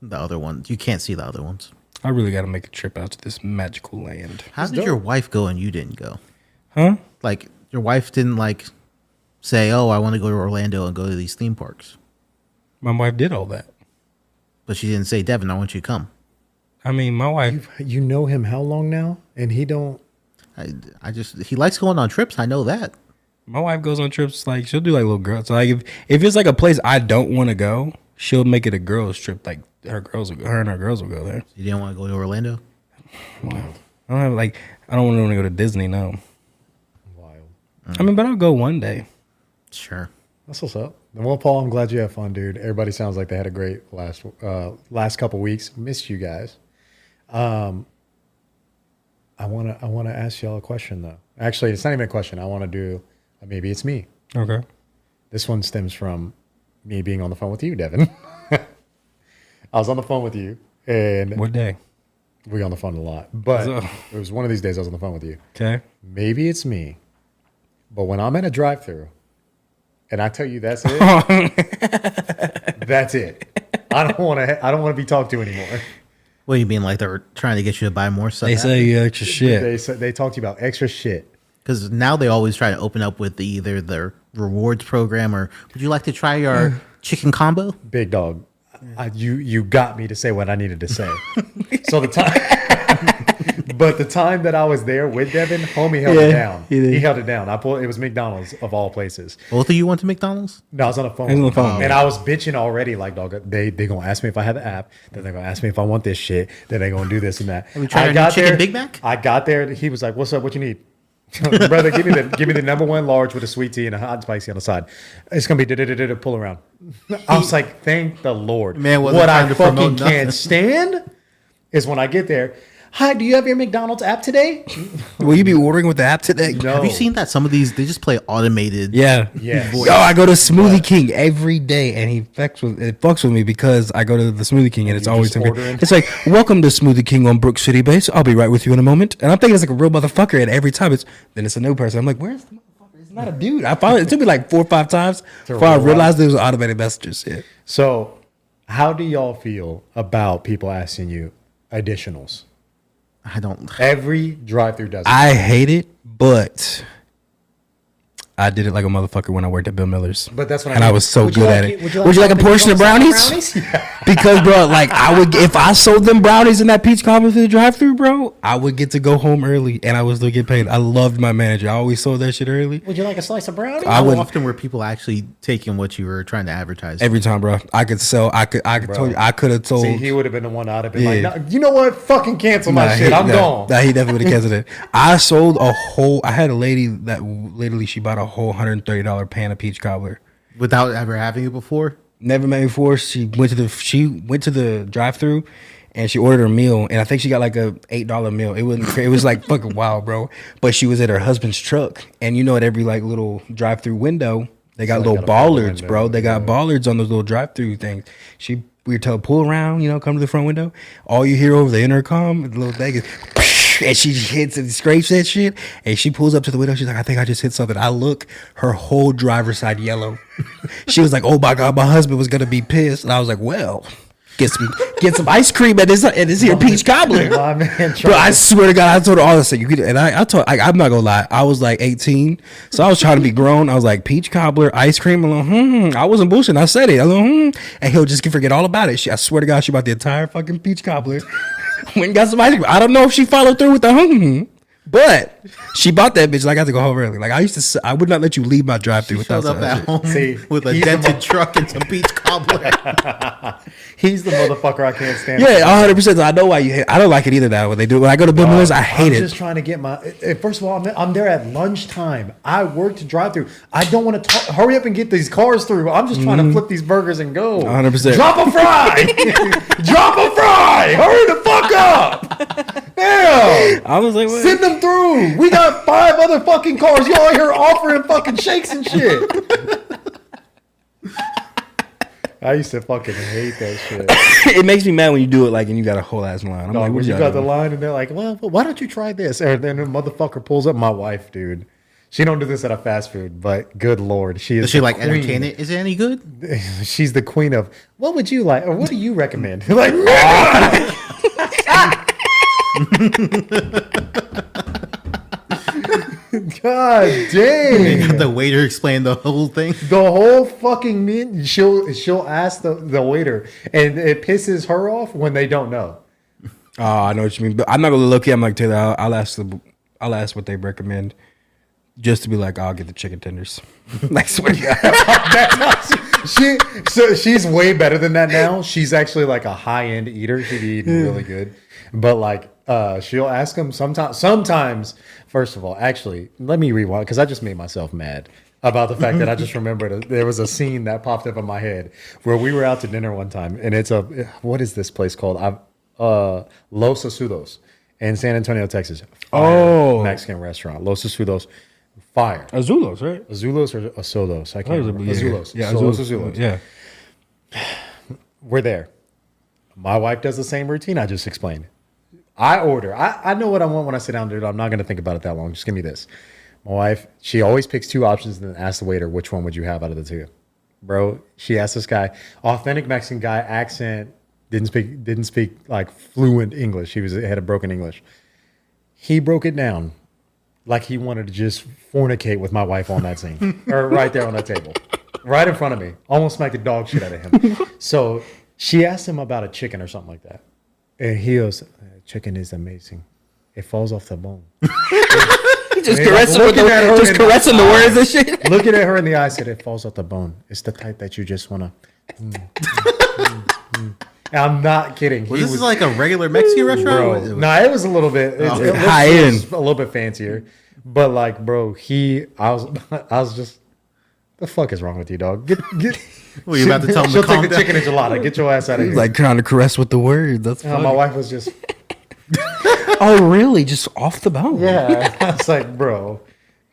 the other ones. You can't see the other ones. I really got to make a trip out to this magical land. How did your wife go and you didn't go? Huh? Like your wife didn't like say, "Oh, I want to go to Orlando and go to these theme parks," My wife did all that. but she didn't say, "Devin, I want you to come." I mean, my wife. You know him how long now? And he don't. I just he likes going on trips. I know that. My wife goes on trips like she'll do like little girls. So like if it's like a place I don't want to go, she'll make it a girls trip. Like her and her girls will go there. You didn't want to go to Orlando. Wild. I don't have like I don't want to go to Disney. No, Wild. I mean, but I'll go one day. Sure. That's what's up. Well, Paul, I'm glad you had fun, dude. Everybody sounds like they had a great last couple weeks. Missed you guys. I wanna ask y'all a question though. Actually, it's not even a question. I want to do maybe it's me. Okay. This one stems from me being on the phone with you, Devon. I was on the phone with you, and What day? we on the phone a lot. But it was one of these days I was on the phone with you. Okay. Maybe it's me, but when I'm at a drive-through, and I tell you that's it, that's it. I don't want to be talked to anymore. What do you mean? Like they're trying to get you to buy more stuff? They say you extra shit. They talk to you about extra shit. Because now they always try to open up with either their rewards program or would you like to try our chicken combo? Big dog, you got me to say what I needed to say. So the time, but the time that I was there with Devon, homie held it down. He held it down. It was McDonald's of all places. Both of you went to McDonald's? No, I was on the phone. And I was bitching already. Like, dog, they gonna ask me if I have the app. Then they're gonna ask me if I want this shit. Then they're gonna do this and that. Have we tried our new chicken Big Mac? I got there. He was like, "What's up? What you need?" Brother, give me the number one large with a sweet tea and a hot and spicy on the side. It's gonna be pull around. I was like, thank the Lord. Man, what I fucking can't stand is when I get there. Hi, do you have your McDonald's app today? Will you be ordering with the app today? No. Have you seen that? Some of these, they just play automated. Yeah. Yes. Yo, I go to Smoothie King every day, and it fucks with me because I go to the Smoothie King, and it's always just ordering? it's like, welcome to Smoothie King on Brook City Base. I'll be right with you in a moment. And I'm thinking it's like a real motherfucker, and every time it's a new person. I'm like, where's the motherfucker? It's not a dude. I found it took me like 4 or 5 times before I realized there was automated messages. Yeah. So, how do y'all feel about people asking you additionals? I don't. Every drive-through does it. I hate it, but I did it like a motherfucker when I worked at Bill Miller's. But that's what I was so good at it. Would you like a portion of brownies? Because, bro, like I would, if I sold them brownies in that peach cobbler through the drive-through, bro, I would get to go home early, and I would still get paid. I loved my manager. I always sold that shit early. Would you like a slice of brownie? How often were people actually taking what you were trying to advertise? Every time, bro. I could have told. See, he would have been the one I'd have been like, no, you know what? Fucking cancel my shit. I'm gone. Nah, he definitely would have canceled it. I sold I had a lady that literally she bought a whole $130 pan of peach cobbler without ever having it before. Never met me before. She went to the drive-through and she ordered her meal, and I think she got like a $8 meal. It was like fucking wild, bro. But she was at her husband's truck, and you know, at every like little drive-through window, they got little bollards, bro. They got bollards on those little drive-through things. We were told pull around, come to the front window. All you hear over the intercom, the little thing is. And she hits and scrapes that shit, and she pulls up to the window. She's like, I think I just hit something. I look, her whole driver's side yellow. She was like, oh my God, my husband was gonna be pissed. And I was like, well, get some ice cream at this here peach cobbler. Bro, I swear to God, I told her all this thing. And I'm not gonna lie, I was like 18, so I was trying to be grown. I was like, peach cobbler, ice cream. I'm like, I wasn't bullshitting. I said it. And he'll just forget all about it. I swear to God, she bought the entire fucking peach cobbler. Went and got some ice cream. I don't know if she followed through with the but she bought that bitch. Like, I had to go home early. Like, I would not let you leave my drive-through without up at home with a dented truck and some peach cobbler. He's the motherfucker I can't stand. Yeah, 100%. I know why you hate it. I don't like it either now when they do it. When I go to Bill Miller's, I hate it. I'm just trying to get first of all, I'm there at lunchtime. I work to drive through. I don't want to hurry up and get these cars through. I'm just trying to flip these burgers and go. 100%. Drop a fry. Drop a fry. Hurry the fuck up. Damn. I was like, what? Send them through. We got 5 other fucking cars. Y'all here offering fucking shakes and shit. I used to fucking hate that shit. It makes me mad when you do it like and you got a whole ass line. I'm like, when you got the line and they're like, well, why don't you try this? And then the motherfucker pulls up. My wife, dude. She don't do this at a fast food, but good Lord, she is. Does she like entertain it? Is it any good? She's the queen of. What would you like, or what do you recommend? Like, God dang! You got the waiter explain the whole thing. The whole fucking meal. She'll ask the waiter, and it pisses her off when they don't know. Oh, I know what you mean, but I'm not gonna look at. I'm like, Taylor, I'll ask what they recommend, just to be like, I'll get the chicken tenders. Like, swear to God. She's way better than that now. She's actually like a high end eater. She'd be eating really good, but like. She'll ask him sometimes. First of all, actually, let me rewind because I just made myself mad. about the fact that I just remembered there was a scene that popped up in my head where we were out to dinner one time, and it's what is this place called? Los Asudos in San Antonio, Texas. Fire Mexican restaurant. Los Asudos. Fire. Azulos, right? Azulos or Asodos? I can't remember. Azulos. Yeah, So Los Azulos. Azulos. Yeah. We're there. My wife does the same routine I just explained. I order. I know what I want when I sit down, dude. I'm not going to think about it that long. Just give me this. My wife, she always picks 2 options and then asks the waiter, which one would you have out of the 2? Bro, she asked this guy, authentic Mexican guy, accent, didn't speak like fluent English. He had a broken English. He broke it down like he wanted to just fornicate with my wife on that scene. Or right there on that table. Right in front of me. Almost smacked the dog shit out of him. So she asked him about a chicken or something like that. And he goes, chicken is amazing. It falls off the bone. He just caressing the words and shit. Looking at her in the eye, said, it falls off the bone. It's the type that you just want to... I'm not kidding. Was this like a regular Mexican restaurant? Bro, nah, it was a little bit high end, a little bit fancier. But like, bro, I was just, the fuck is wrong with you, dog? Well, you about to tell him she'll to calm take the chicken enchilada. Get your ass out of here. Like trying to caress with the words. That's funny. My wife was just, oh really? Just off the bone? yeah. I was like, bro,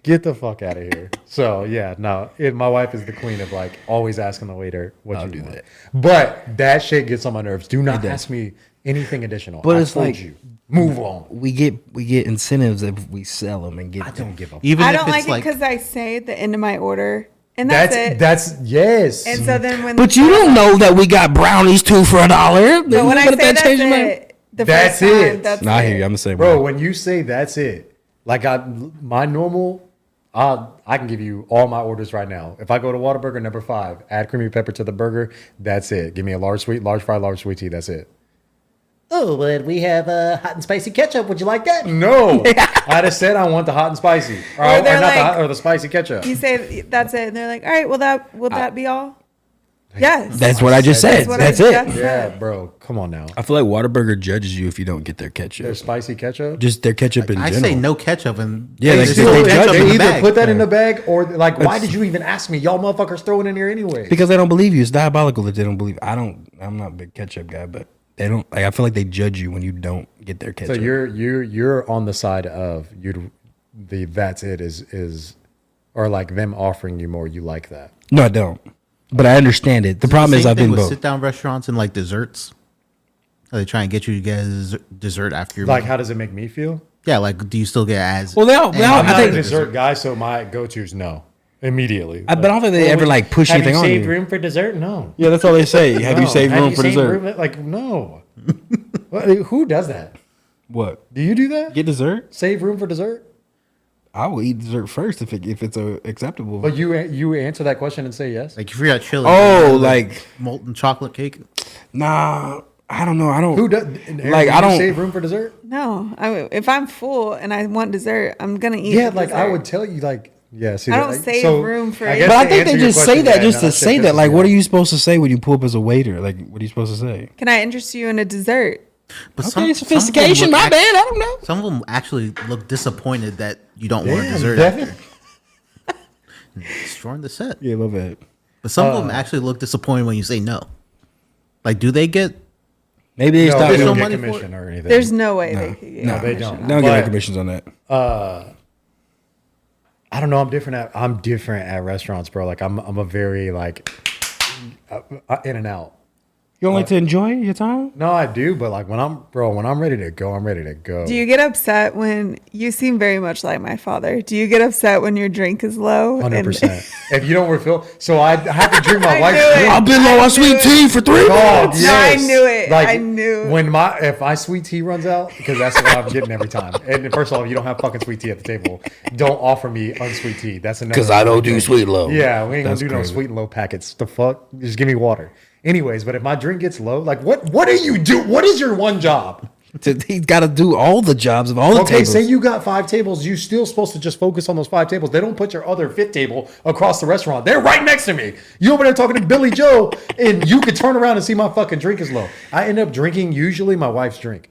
get the fuck out of here. So yeah, no, my wife is the queen of like always asking the waiter what you do. That. But that shit gets on my nerves. Do not ask me anything additional. But I it's told like you. Move on. We get incentives if we sell them and get. I don't give a. Even I if don't it's like it because I say at the end of my order, and that's it. That's yes. And so then when, But you don't know that we got brownies 2 for $1. But when I say that's it, the That's first time, it. That's Nah, I hear it. you. I'm the same. Bro, when you say that's it, like my normal, I can give you all my orders right now. If I go to Whataburger number 5, add creamy pepper to the burger, that's it. Give me a large fry, large sweet tea. That's it. Oh, but we have hot and spicy ketchup. Would you like that? No. I just said I want the hot and spicy, or the spicy ketchup. You say that's it, and they're like, "All right, will that be all?" Yes, That's what I just said. That's it. Yeah, bro. Come on now. I feel like Whataburger judges you if you don't get their ketchup. Their spicy ketchup. Just their ketchup in I general. say no ketchup and Yeah, They they either in the bag. put that in the bag or like, why did you even ask me? Y'all motherfuckers throw it in here anyway. Because they don't believe you. It's diabolical that they don't believe. I'm not a big ketchup guy, but they don't. Like, I feel like they judge you when you don't get their ketchup. So you're on the side of that's it is or like them offering you more. You like that? No, I don't. But I understand it. The problem is I've been both. Sit down restaurants and like desserts. Are they try and get you to get dessert after your Like, meal? how does it make me feel? Yeah, like do you still get as Well, I'm I not think a dessert guy, so my go-to is no. Immediately. but I don't think they ever like push have anything you on saved you. room for dessert? No. Yeah, that's all they say. Have you No. saved Have room you for saved dessert? room? Like, no. Who does that? What? Do you do that? Get dessert? Save room for dessert? I will eat dessert first if it's acceptable. But you answer that question and say yes? like if you're at chili? Oh, like molten chocolate cake. nah. I don't know. I don't. Who does? Like, I don't save room for dessert. No, if I'm full and I want dessert, I'm gonna eat. Yeah, the like I dessert. would tell you, like yeah. See, I don't like, save room for guess it. But I to think they answer your just say question, that yeah, just no, to that say shit that. Like, pisses what me are you supposed to say when you pull up as a waiter? Like, what are you supposed to say? Can I interest you in a dessert? But Okay, sophistication. My bad. I don't know. Some of them actually look disappointed that you don't want Damn, dessert Devon. after. Destroying the set. Yeah, love it. But some of them actually look disappointed when you say no. Like, do they get? Maybe they No, stop they doing don't no get money for commission or anything. There's no way they could get no, they commission. don't. They don't get But- no commissions on that. I don't know. I'm different at restaurants, bro. Like I'm a very like in and out. You don't like to enjoy your time? No, I do, but like when I'm ready to go, I'm ready to go. Do you get upset when you seem very much like my father? Do you get upset when your drink is low? 100%. If you don't refill, so I have to drink my I wife's knew it. drink. I've been low on sweet tea for 3 Dog, months. No, I yes. knew it. I knew. If my sweet tea runs out, because that's what I'm getting every time. And first of all, if you don't have fucking sweet tea at the table, don't offer me unsweet tea. That's another. Because I don't do sweet low. Yeah, we ain't That's gonna do no crazy. sweet and low packets. The fuck? Just give me water. Anyways, but if my drink gets low, like what do you do? What is your one job? He's got to do all the jobs of all the Okay, tables. say you got 5 tables, you still supposed to just focus on those 5 tables. They don't put your other 5th table across the restaurant. They're right next to me. You over there talking to Billy Joe, and you could turn around and see my fucking drink is low. I end up drinking usually my wife's drink.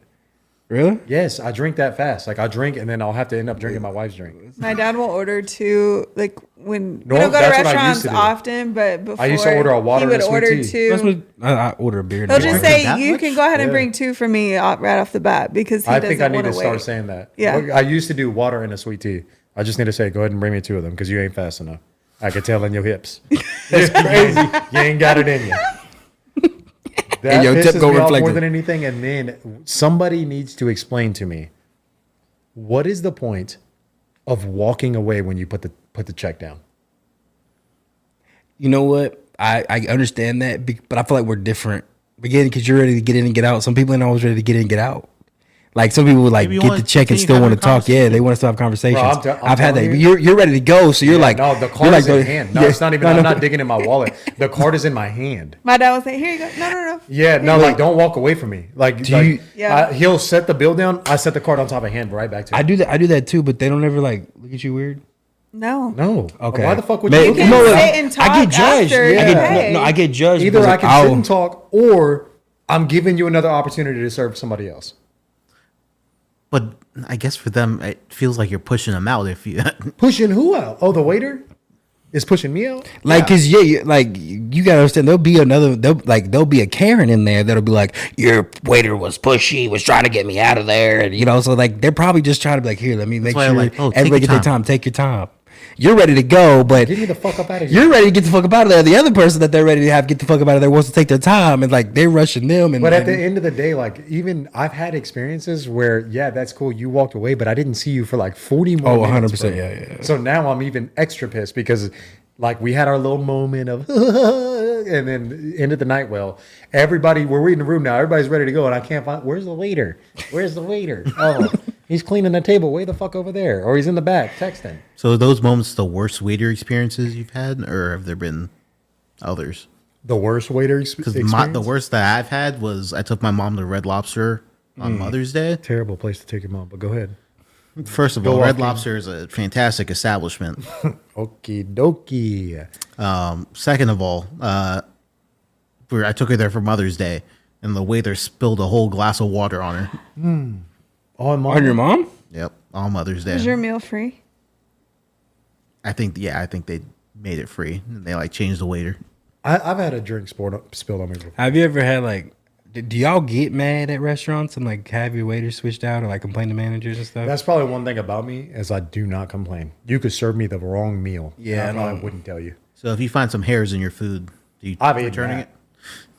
Really? Yes, I drink that fast. Like I drink and then I'll have to end up drinking my wife's drink. My dad will order 2, like when we No, don't go to that's what I restaurants used to do. often, but before I used to order a water he would and a sweet order tea. 2. That's what I order a beer. He'll just Drinking say, that you much? can go ahead and Yeah. bring 2 for me right off the bat because he I doesn't think I need want to to start wait. saying that. Yeah. I used to do water and a sweet tea. I just need to say, go ahead and bring me 2 of them because you ain't fast enough. I can tell in your hips. It's crazy. You ain't got it in you. That And your tip pisses go me off more reflected. than anything. And then somebody needs to explain to me, what is the point of walking away when you put the check down? You know what? I understand that, but I feel like we're different. Again, because you're ready to get in and get out. Some people ain't always ready to get in and get out. Like some people would like Maybe you get wanna the check and continue still having want to a talk. Yeah, they want to still have conversations. Bro, I'm I've had that. telling But you. you're ready to go, so you're like, No, the you're card like is in hand. No, it's not even. I'm not digging in my wallet. The card is in my hand. My dad will say, here you go. No. Yeah, no, like don't walk away from me. Like, Do you- Yeah. he'll set the bill down. I set the card on top of hand right back to him. I do that. I do that too, but they don't ever like look at you weird. No. No. Okay. Why the fuck would Man, you? You can no, sit I- and talk I get judged. after I you get, pay. no, I get judged. Either because, I like, can sit and talk, or I'm giving you another opportunity to serve somebody else. But I guess for them, it feels like you're pushing them out. If you, Pushing who out? Oh, the waiter is pushing me out. Like, cause like you gotta understand, there'll be a Karen in there that'll be like, your waiter was pushy, was trying to get me out of there, and so like they're probably just trying to be like, here, let me make why sure I'm like, oh, take everybody your get their time. time. Take your time. You're ready to go, but Get me the fuck up out of here. you're ready to get the fuck up out of there. The other person that they're ready to have get the fuck up out of there wants to take their time, and like they're rushing them. And But like, at the end of the day, like even I've had experiences where, yeah, that's cool. You walked away, but I didn't see you for like 40 more Oh, minutes. 100%, bro. yeah. So now I'm even extra pissed because like we had our little moment of, and then ended the night well. Everybody, we're in the room now. Everybody's ready to go, and I can't find. Where's the waiter? Where's the waiter? Oh, he's cleaning the table. Way the fuck over there, or he's in the back texting. so are those moments the worst waiter experiences you've had, or have there been others? The worst waiter Because experience. the worst that I've had was I took my mom to Red Lobster on Mother's Day. Terrible place to take your mom, but go ahead. First of Go all, off, Red King. Lobster is a fantastic establishment. Okie dokie. Second of all, I took her there for Mother's Day, and the waiter spilled a whole glass of water on her. Oh, mom. on your mom? Yep, on Mother's Day. Is your meal free? I think they made it free. They like changed the waiter. I've had a drink spilled on me before. Have you ever had like? Do y'all get mad at restaurants and like have your waiters switched out or like complain to managers and stuff? That's probably one thing about me is I do not complain. You could serve me the wrong meal. Yeah, and I I probably know. wouldn't tell you. So if you find some hairs in your food, do you I've eaten returning that. it?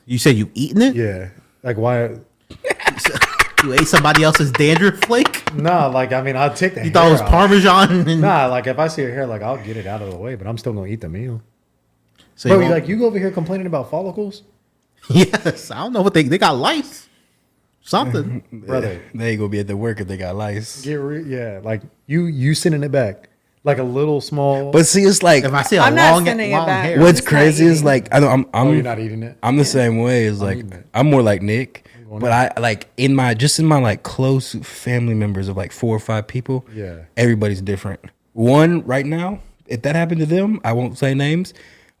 You said you eaten it? Yeah, like why? You ate somebody else's dandruff flake? Nah, like I mean, I'll take the. You thought it was hair out. Parmesan? And, Nah, like if I see a hair, like I'll get it out of the way, but I'm still gonna eat the meal. so Bro, you won't- like you go over here complaining about follicles, yes, I don't know what they got lice. Something. brother. They ain't gonna be at the work if they got lice. Yeah, like you sending it back, like a little small. But see, it's like If I see a I'm not long, sending it long back. hair, what's It's not crazy is eating. like I know oh, you're not eating it. I'm the same way. It's like eating it. I'm more like Nick, going but I like in my like close family members of like 4 or 5 people. Yeah. everybody's different. One right now, if that happened to them, I won't say names.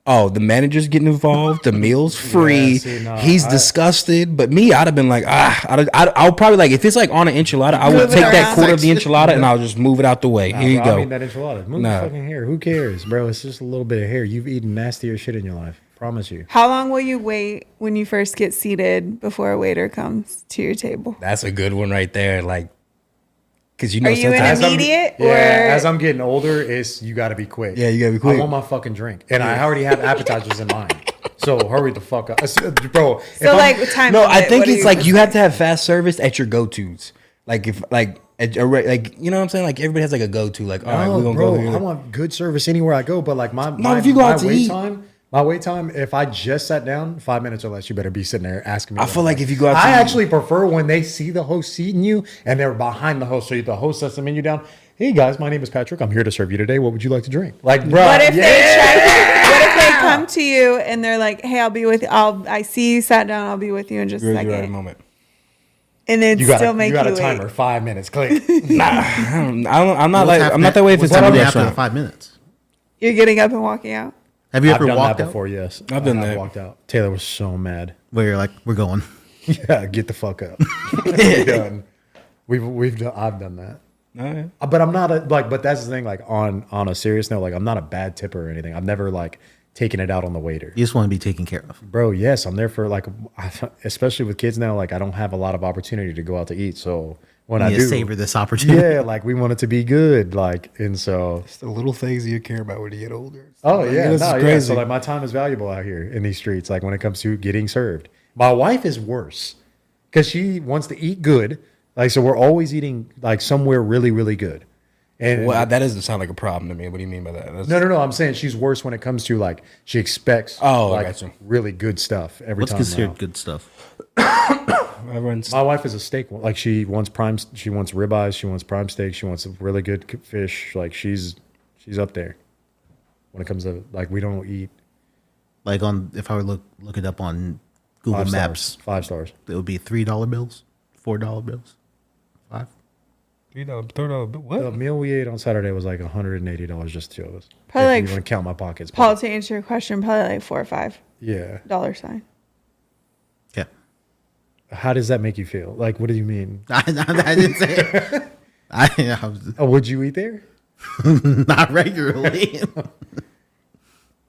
Oh, the manager's getting involved. The meal's free. see, no, He's disgusted. But me, I'd have been like, I'll probably like if it's like on an enchilada, I would Move it take that around. quarter of the enchilada and I'll just move it out the way. Nah, Here you bro, go. I'm eating that enchilada. Move Nah. the fucking hair. Who cares, bro? It's just a little bit of hair. You've eaten nastier shit in your life. Promise you. How long will you wait when you first get seated before a waiter comes to your table? That's a good one right there. Like, because you know Are you sometimes an immediate or as I'm getting older, it's you got to be quick. Yeah, you gotta be quick. I want my fucking drink, and I already have appetizers in mind. So hurry the fuck up, bro. if so I'm- like time? No, I limit, think what are it's like gonna you say? have to have fast service at your go tos. Like if like like you know what I'm saying? Like everybody has like a go to. Like all right, No, we're gonna bro, go here. I want good service anywhere I go. But like my if you go out to wait eat. time, my wait time. If I just sat down 5 minutes or less, you better be sitting there asking me. I what feel I'm like if you go out to I eat- actually prefer when they see the host seating you and they're behind the host. So the host sets the menu down. Hey guys, my name is Patrick. I'm here to serve you today. What would you like to drink? Like, bro, What if they check? What if they come to you and they're like, "Hey, I'll be with you. I see you sat down. I'll be with you in just a You're at the right second." moment. And then You got still make you got a wait. timer, 5 minutes. Click. I'm not like I'm not that way if it's what's in a happening after the restaurant. 5 minutes. You're getting up and walking out. Have you I've ever done walked that out before. Yes, I've done that. Walked out. Taylor was so mad. where you're like, we're going? Yeah, get the fuck up. We're done. I've done that. Oh, yeah. But I'm not but that's the thing, like on a serious note, like I'm not a bad tipper or anything. I've never like taken it out on the waiter. You just want to be taken care of. Bro, yes, I'm there for like, especially with kids now, like I don't have a lot of opportunity to go out to eat. So when I do savor this opportunity. yeah, like we want it to be good. Like, and so. It's the little things you care about when you get older. Oh Like, yeah, this is no, yeah. crazy. So like my time is valuable out here in these streets. Like when it comes to getting served, my wife is worse because she wants to eat good. Like so, we're always eating like somewhere really, really good. And Well, that doesn't sound like a problem to me. What do you mean by that? That's, no. I'm saying she's worse when it comes to like she expects I like got you. really good stuff every What's time. considered now. good stuff? everyone's My wife is a steak one. Like she wants ribeyes, she wants prime steak, she wants a really good fish. Like she's up there when it comes to like we don't eat Like if I would look it up on Google 5 Maps, stars. 5 stars. it would be $3 bills, $4 bills, 5. $3, what? The meal we ate on Saturday was like $180 just the two of us. Probably If like you want to count my pockets. Paul, to answer your question, probably like $4 or $5 Yeah. sign. Yeah, How does that make you feel? Like, what do you mean? I didn't say it. I was Oh, would you eat there? not regularly.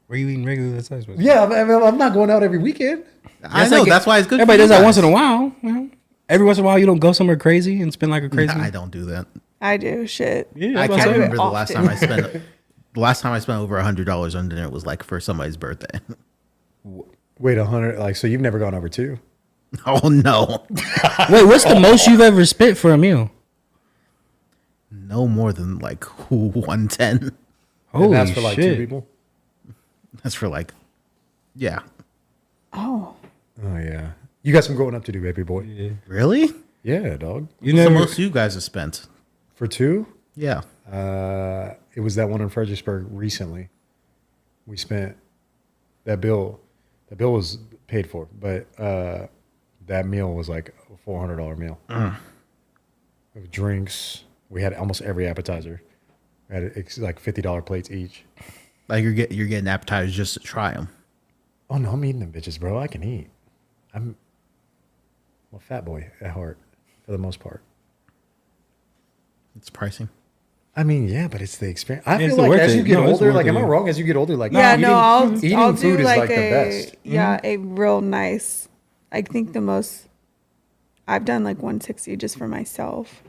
Were you eating regular size? Yeah, I'm not going out every weekend. I know that's why it's good. Everybody for does you that once in guys. a while. You know? Every once in a while, you don't go somewhere crazy and spend like a crazy. I don't do that. I do shit. Yeah, I that's what I'm can't saying. remember the Often. last time I spent. The last time I spent over $100 on dinner was like for somebody's birthday. Wait, 100? Like, so you've never gone over 2? Oh no, Wait, what's the most you've ever spent for a meal? no more than like 110. Holy And that's for like 2 shit. people? That's for like, yeah, Oh, Oh, yeah. You got some growing up to do, baby boy. really? Yeah, dog. You What's the never. most you guys have spent? For 2? Yeah, It was that one in Fredericksburg recently. We spent that bill. The bill was paid for, but that meal was like a $400 meal. With drinks. We had almost every appetizer. We had like $50 plates each. like you're getting appetizers just to try them. Oh no, I'm eating them bitches, bro. I can eat. I'm a fat boy at heart for the most part. It's pricing. I mean, yeah, but it's the experience. I It's feel the like worth as it. you get No, it's older, worth like, it, am I yeah. wrong? As you get older, like, yeah. eating, No, I'll eating do food is like like the a best. yeah a real nice. I think the most I've done like 160 just for myself.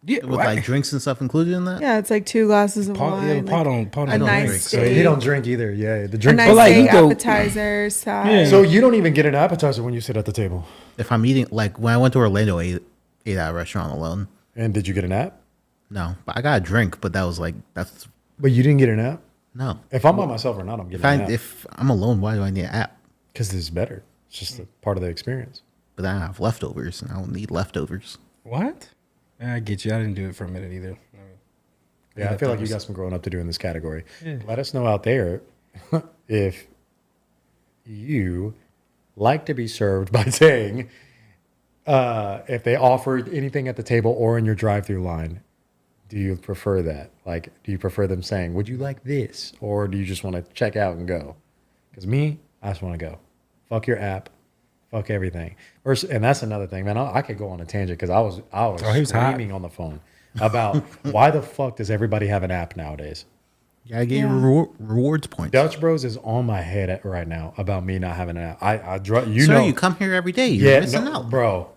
Yeah, With like drinks and stuff included in that. Yeah, it's like 2 glasses of Paul, wine. yeah, like Paul don't a drink. nice drink, So steak. he don't drink either. Yeah, the a drink. nice But, like, steak, you go- appetizer, side. Yeah. So you don't even get an appetizer when you sit at the table. If I'm eating, like when I went to Orlando, I ate at a restaurant alone. And did you get an app? No, but I got a drink, but that was like that's But you didn't get an app. no. If I'm by myself or not, I'm getting If an app if I'm alone, why do I need an app? because this is better. It's just a part of the experience. But then I have leftovers, and I don't need leftovers. What? Yeah, I get you. I didn't do it for a minute either. Yeah, I feel like you got some growing up to do in this category. Let us know out there if you like to be served by saying if they offered anything at the table or in your drive-through line. Do you prefer that? Like, do you prefer them saying, "Would you like this," or do you just want to check out and go? Because me, I just want to go. Fuck your app. Fuck everything. And that's another thing, man. I could go on a tangent because I was he was hot. screaming on the phone about why the fuck does everybody have an app nowadays? Yeah, I get Yeah. rewards points. Dutch Bros is on my head right now about me not having an app. You Sir, know, you come here every day. You're missing no, out. bro.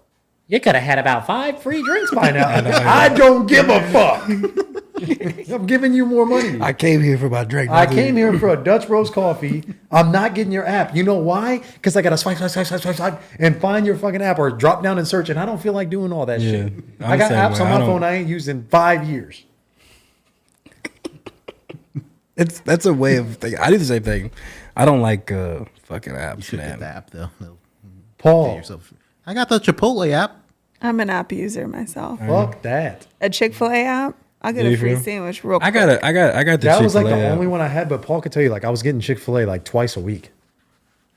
You could have had about 5 free drinks by now. I don't give a fuck. I'm giving you more money. I came here for my drink. I came here for a Dutch Bros coffee. I'm not getting your app. You know why? Because I got to swipe, and find your fucking app or drop down and search. And I don't feel like doing all that shit. I'm I got the same apps way. on I my don't- phone I ain't used in 5 years. That's a way of thinking. I do the same thing. I don't like fucking You apps, should man. get the app though. Pay Paul, yourself. I got the Chipotle app. I'm an app user myself. fuck that. A Chick-fil-A app. I'll get Yeah, a you free feel? sandwich real quick. I got the. That was like the Chick-fil-A app. only one I had, but Paul could tell you, like, I was getting Chick-fil-A like twice a week.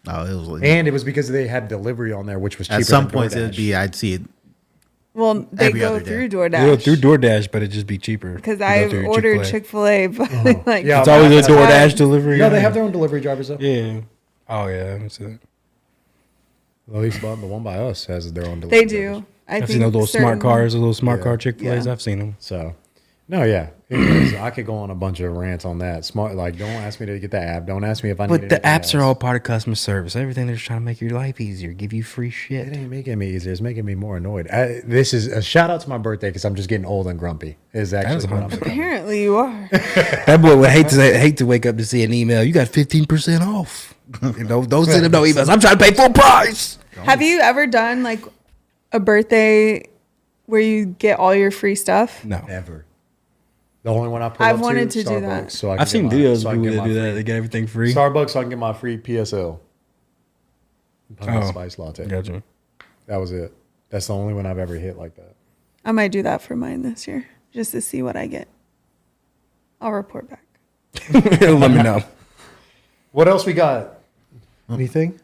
Oh, it was like, And it was because they had delivery on there, which was cheaper at some than points DoorDash. it'd be I'd see it. Well, they Every go other day. through You DoorDash. go through DoorDash, but it'd just be cheaper. Because You go I've through ordered Chick-fil-A. Chick-fil-A, but like, Yeah, It's always a that's why- DoorDash delivery. No, they have their own delivery drivers though. Yeah. Oh yeah. That's it. At least the one by us has their own delivery. They do. drivers. I've seen those little smart cars, those little smart car Chick-fil-A's. Yeah. I've seen them. So, no, yeah. Anyways, I could go on a bunch of rants on that. Smart, like, don't ask me to get the app. Don't ask me if I need But the anything apps are else. all part of customer service. Everything they're just trying to make your life easier, give you free shit. It ain't making me easier. It's making me more annoyed. This is a shout out to my birthday because I'm just getting old and grumpy. Is actually what I'm doing. Apparently you are. That boy would hate to wake up to see an email. You got 15% off. Don't send him no emails. I'm trying to pay full price. Have you ever done like a birthday where you get all your free stuff? No. Never. The only one I pull I've up wanted to to do Starbucks, that. so I can I've seen get my- videos so I of can people get that my do that. free- They get everything free. Starbucks, so I can get my free PSL. Pumpkin Oh, spice latte. Gotcha. That was it. That's the only one I've ever hit like that. I might do that for mine this year just to see what I get. I'll report back. Let me know. What else we got? Anything?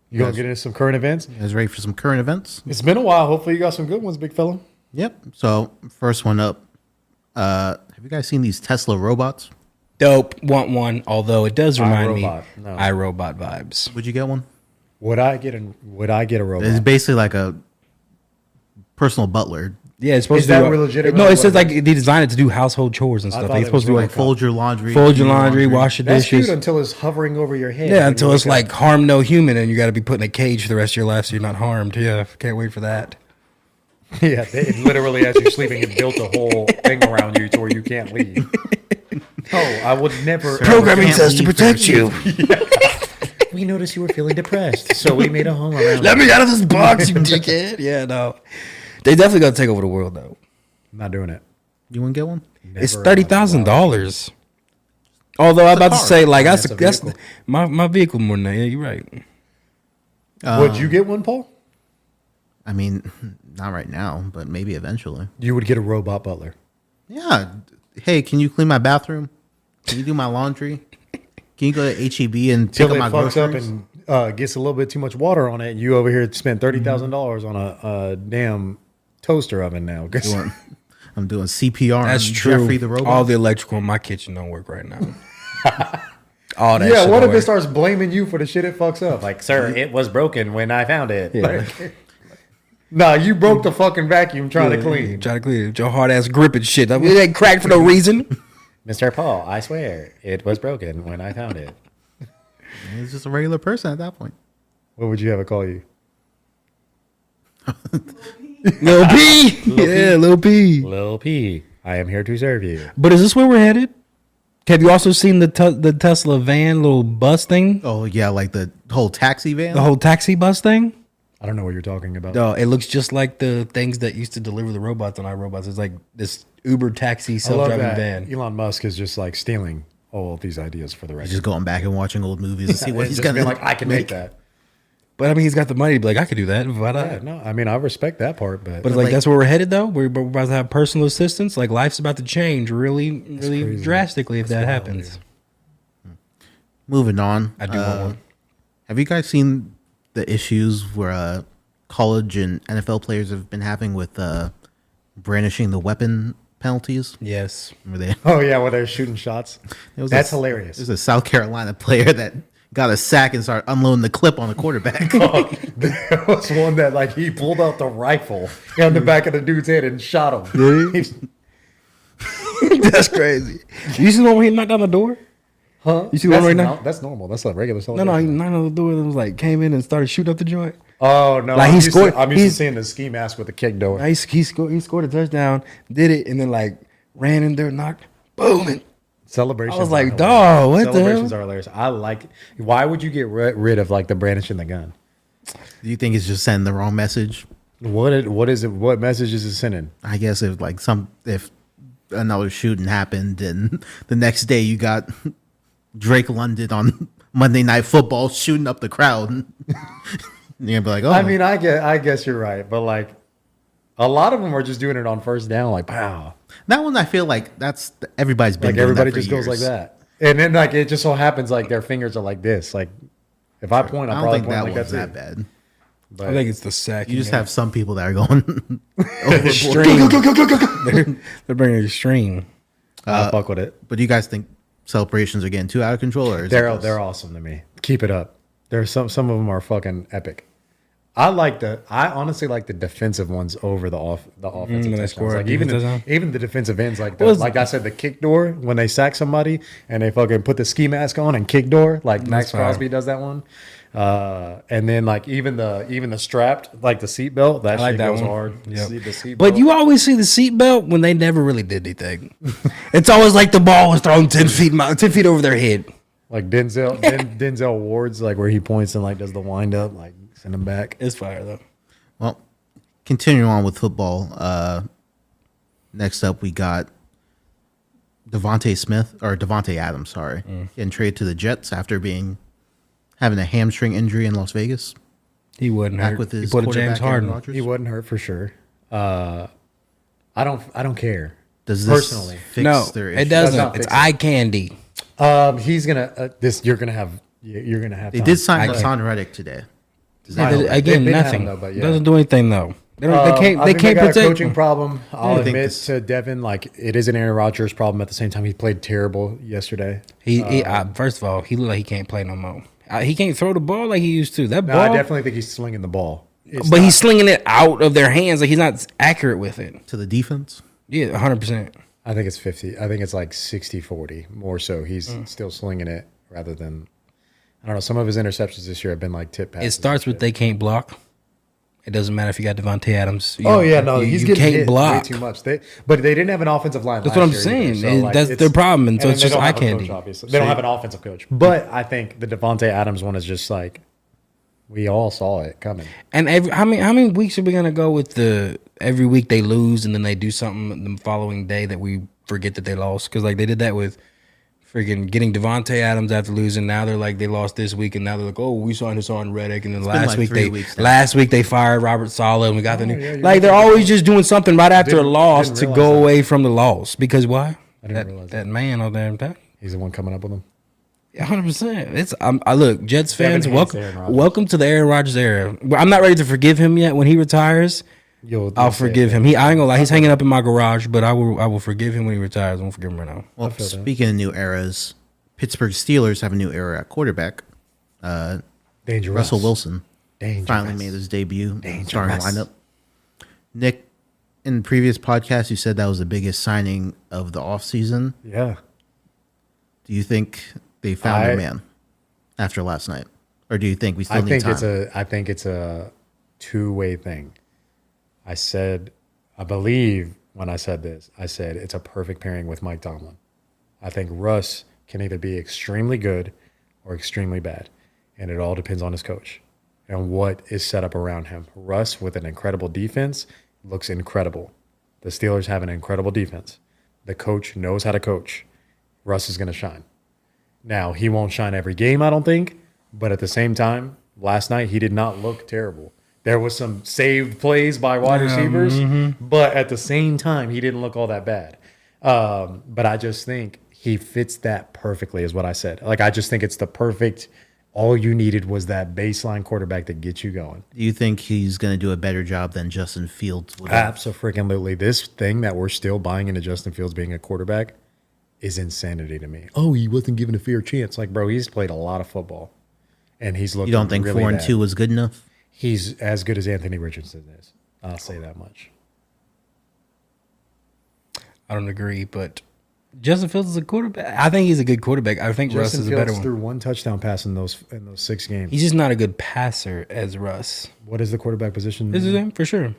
You gonna get into some current events? You guys ready for some current events? It's been a while. Hopefully you got some good ones, big fella. Yep. So first one up. Have you guys seen these Tesla robots? Dope. Want one. Although it does remind iRobot. me No. iRobot vibes. Would you get one? Would I get a robot? It's basically like a personal butler. Yeah, it's supposed Is to do. that legitimately No, it what says it like is? they designed it to do household chores and I stuff. thought Like, it it's supposed to was do like like Fold your laundry. fold your do laundry, wash your That's dishes. cute until it's hovering over your head. Yeah, when until you it's wake like up. harm no human, and you got to be put in a cage for the rest of your life so you're not harmed. Yeah, can't wait for that. Yeah, it literally, as you're sleeping, it built a whole thing around you to where you can't leave. Oh, I would never. Programming can't says to leave protect for you. We noticed you were feeling depressed, so we made a home around Let you. me out of this box, you dickhead. Yeah, no. They definitely gonna take over the world though. I'm not doing it. You want to get one? It's Never in my life. $30,000. Although I'm about to car. say, like, That's that's a vehicle. my vehicle more than that. Yeah, you're right. Would you get one, Paul? I mean, not right now, but maybe eventually. You would get a robot butler. Yeah. Hey, can you clean my bathroom? Can you do my laundry? Can you go to HEB and pick Till up it my fucks up groceries? and gets a little bit too much water on it, and you over here spend $30,000 on a damn toaster oven now. I'm doing CPR That's on true. Jeffrey the robot. All the electrical in my kitchen don't work right now. All that. Yeah, shit what don't if it work. starts blaming you for the shit it fucks up? Like, sir, it was broken when I found it. Yeah. Nah, you broke the fucking vacuum trying to clean. Try to clean it with your hard ass grip and shit. I mean, it ain't cracked for no reason. Mr. Paul, I swear, it was broken when I found it. It's just a regular person at that point. What would you have it call you? Lil P. Yeah, Lil P. Lil P, I am here to serve you. But is this where we're headed? Have you also seen the Tesla van little bus thing? Oh yeah, like the whole taxi van. The whole taxi bus thing? I don't know what you're talking about. No, it looks just like the things that used to deliver the robots on iRobots. It's like this Uber taxi I love self-driving that van. Elon Musk is just like stealing all of these ideas for the rest. Just going back and watching old movies to see what he's gonna like. I can make that. But I mean, he's got the money to be like, I could do that. Why not? Yeah, no, I mean I respect that part, but But like, like- that's where we're headed, though. We're about to have personal assistants. Like, life's about to change really crazy. drastically if that wild, happens. Moving on. I do want one. Have you guys seen the issues where college and NFL players have been having with brandishing the weapon penalties? Yes. Where they, oh yeah, where they're shooting shots. That's hilarious. There's a South Carolina player that got a sack and started unloading the clip on the quarterback. There was one that like he pulled out the rifle on the back of the dude's head and shot him. That's crazy. You see the one where he knocked down the door? Huh? You see the one That's right now? That's normal. That's like regular No, celebration. he knocked on the door and was like, came in and started shooting up the joint. Oh no! Like, I'm he used scored- To, I'm used to he's- seeing the ski mask with the kick door. He scored a touchdown, did it, and then like ran in there, knocked, boom, and Celebrations. I was are like, hilarious. dog, what the Celebrations hell? are hilarious. I like. Why would you get rid of like the brandishing the gun? Do you think it's just sending the wrong message? What is it? What message is it sending? I guess if another shooting happened and the next day you got Drake London on Monday Night Football shooting up the crowd, you're gonna be like, oh, I mean, I guess you're right, but like, a lot of them are just doing it on first down, like pow. that one I feel like everybody's been Like doing everybody that for just goes like years. that, and then like it just so happens like their fingers are like this. Like if I point, I I don't probably think point that like one's that that too. bad. But I think it's the sack. You just have some people that are going overboard. extreme. They're bringing extreme. I fuck with it. But do you guys think celebrations are getting too out of control, or is it They're just- awesome to me. Keep it up. There's some of them are fucking epic. I honestly like the defensive ones over the offensive touchdowns. Like even the defensive ends, like I said, the kick door when they sack somebody and they fucking put the ski mask on and kick door, like Max Crosby does that one. And then like even the strapped, like the seatbelt, that shit goes hard. Yep. The seatbelt. But you always see the seatbelt when they never really did anything. It's always like the ball was thrown 10 feet over their head. Like Denzel Ward's, like where he points and like does the wind up, like send him back. It's fire though. Well, continuing on with football. Next up, we got Devontae Adams. Sorry, getting traded to the Jets after having a hamstring injury in Las Vegas. He wasn't hurt. With his he put James Harden. He wasn't hurt for sure. I don't care. Does this personally fix their issue? It doesn't. It's eye candy. He's gonna. You're gonna have. They did sign Hassan Reddick today. Again, nothing. Doesn't do anything though. They can't. They can't got protect. A coaching problem. I'll admit to Devon, like it is an Aaron Rodgers problem. At the same time, he played terrible yesterday. First of all, he looked like he can't play no more. He can't throw the ball like he used to. That ball. I definitely think he's slinging the ball. He's slinging it out of their hands. Like he's not accurate with it. To the defense? Yeah, 100%. I think it's 50. I think it's like 60-40 more so. He's still slinging it rather than, I don't know, some of his interceptions this year have been like tip passes. It starts with they can't block. It doesn't matter if you got Devontae Adams. He's getting hit block. way too much. But they didn't have an offensive line. That's what I'm saying. Either, so that's their problem, and so it's just eye candy. Obviously, they don't have an offensive coach. But I think the Devontae Adams one is just like we all saw it coming. And how many weeks are we gonna go with every week they lose and then they do something the following day that we forget that they lost? Because like they did that with freaking getting Devontae Adams after losing. Now they're like they lost this week, and now they're like, oh, we signed Hassan Reddick, and then last week they fired Robert Saleh, and we got the new. Like they're always just doing something right after a loss to go away from the loss. Because why? I didn't realize that man on there. He's the one coming up with them. 100%. It's I look, Jets fans, welcome to the Aaron Rodgers era. I'm not ready to forgive him yet. When he retires, I'll forgive him. I ain't gonna lie, he's hanging up in my garage, but I will forgive him when he retires. I won't forgive him right now. Well, speaking of new eras, Pittsburgh Steelers have a new era at quarterback. Dangerous. Russell Wilson Dangerous. finally made his debut starting lineup. Nick, in previous podcasts, you said that was the biggest signing of the offseason. Yeah. Do you think they found their man after last night? Or do you think we still need time? I think it's a two-way thing. I believe when I said this, I said it's a perfect pairing with Mike Tomlin. I think Russ can either be extremely good or extremely bad, and it all depends on his coach and what is set up around him. Russ, with an incredible defense, looks incredible. The Steelers have an incredible defense. The coach knows how to coach. Russ is going to shine. Now, he won't shine every game, I don't think, but at the same time, last night he did not look terrible. There was some saved plays by wide receivers, but at the same time, he didn't look all that bad. But I just think he fits that perfectly, is what I said. Like, I just think it's the perfect, all you needed was that baseline quarterback to get you going. Do you think he's going to do a better job than Justin Fields would? Absolutely. This thing that we're still buying into Justin Fields being a quarterback is insanity to me. Oh, he wasn't given a fair chance. Like, bro, he's played a lot of football, and he's looked. You don't think really 4-2 was good enough? He's as good as Anthony Richardson is. I'll say that much. I don't agree, but Justin Fields is a quarterback. I think he's a good quarterback. I think Russ is a better one. Threw one touchdown pass in those 6 games. He's just not a good passer as Russ. What is the quarterback position? This is him for sure.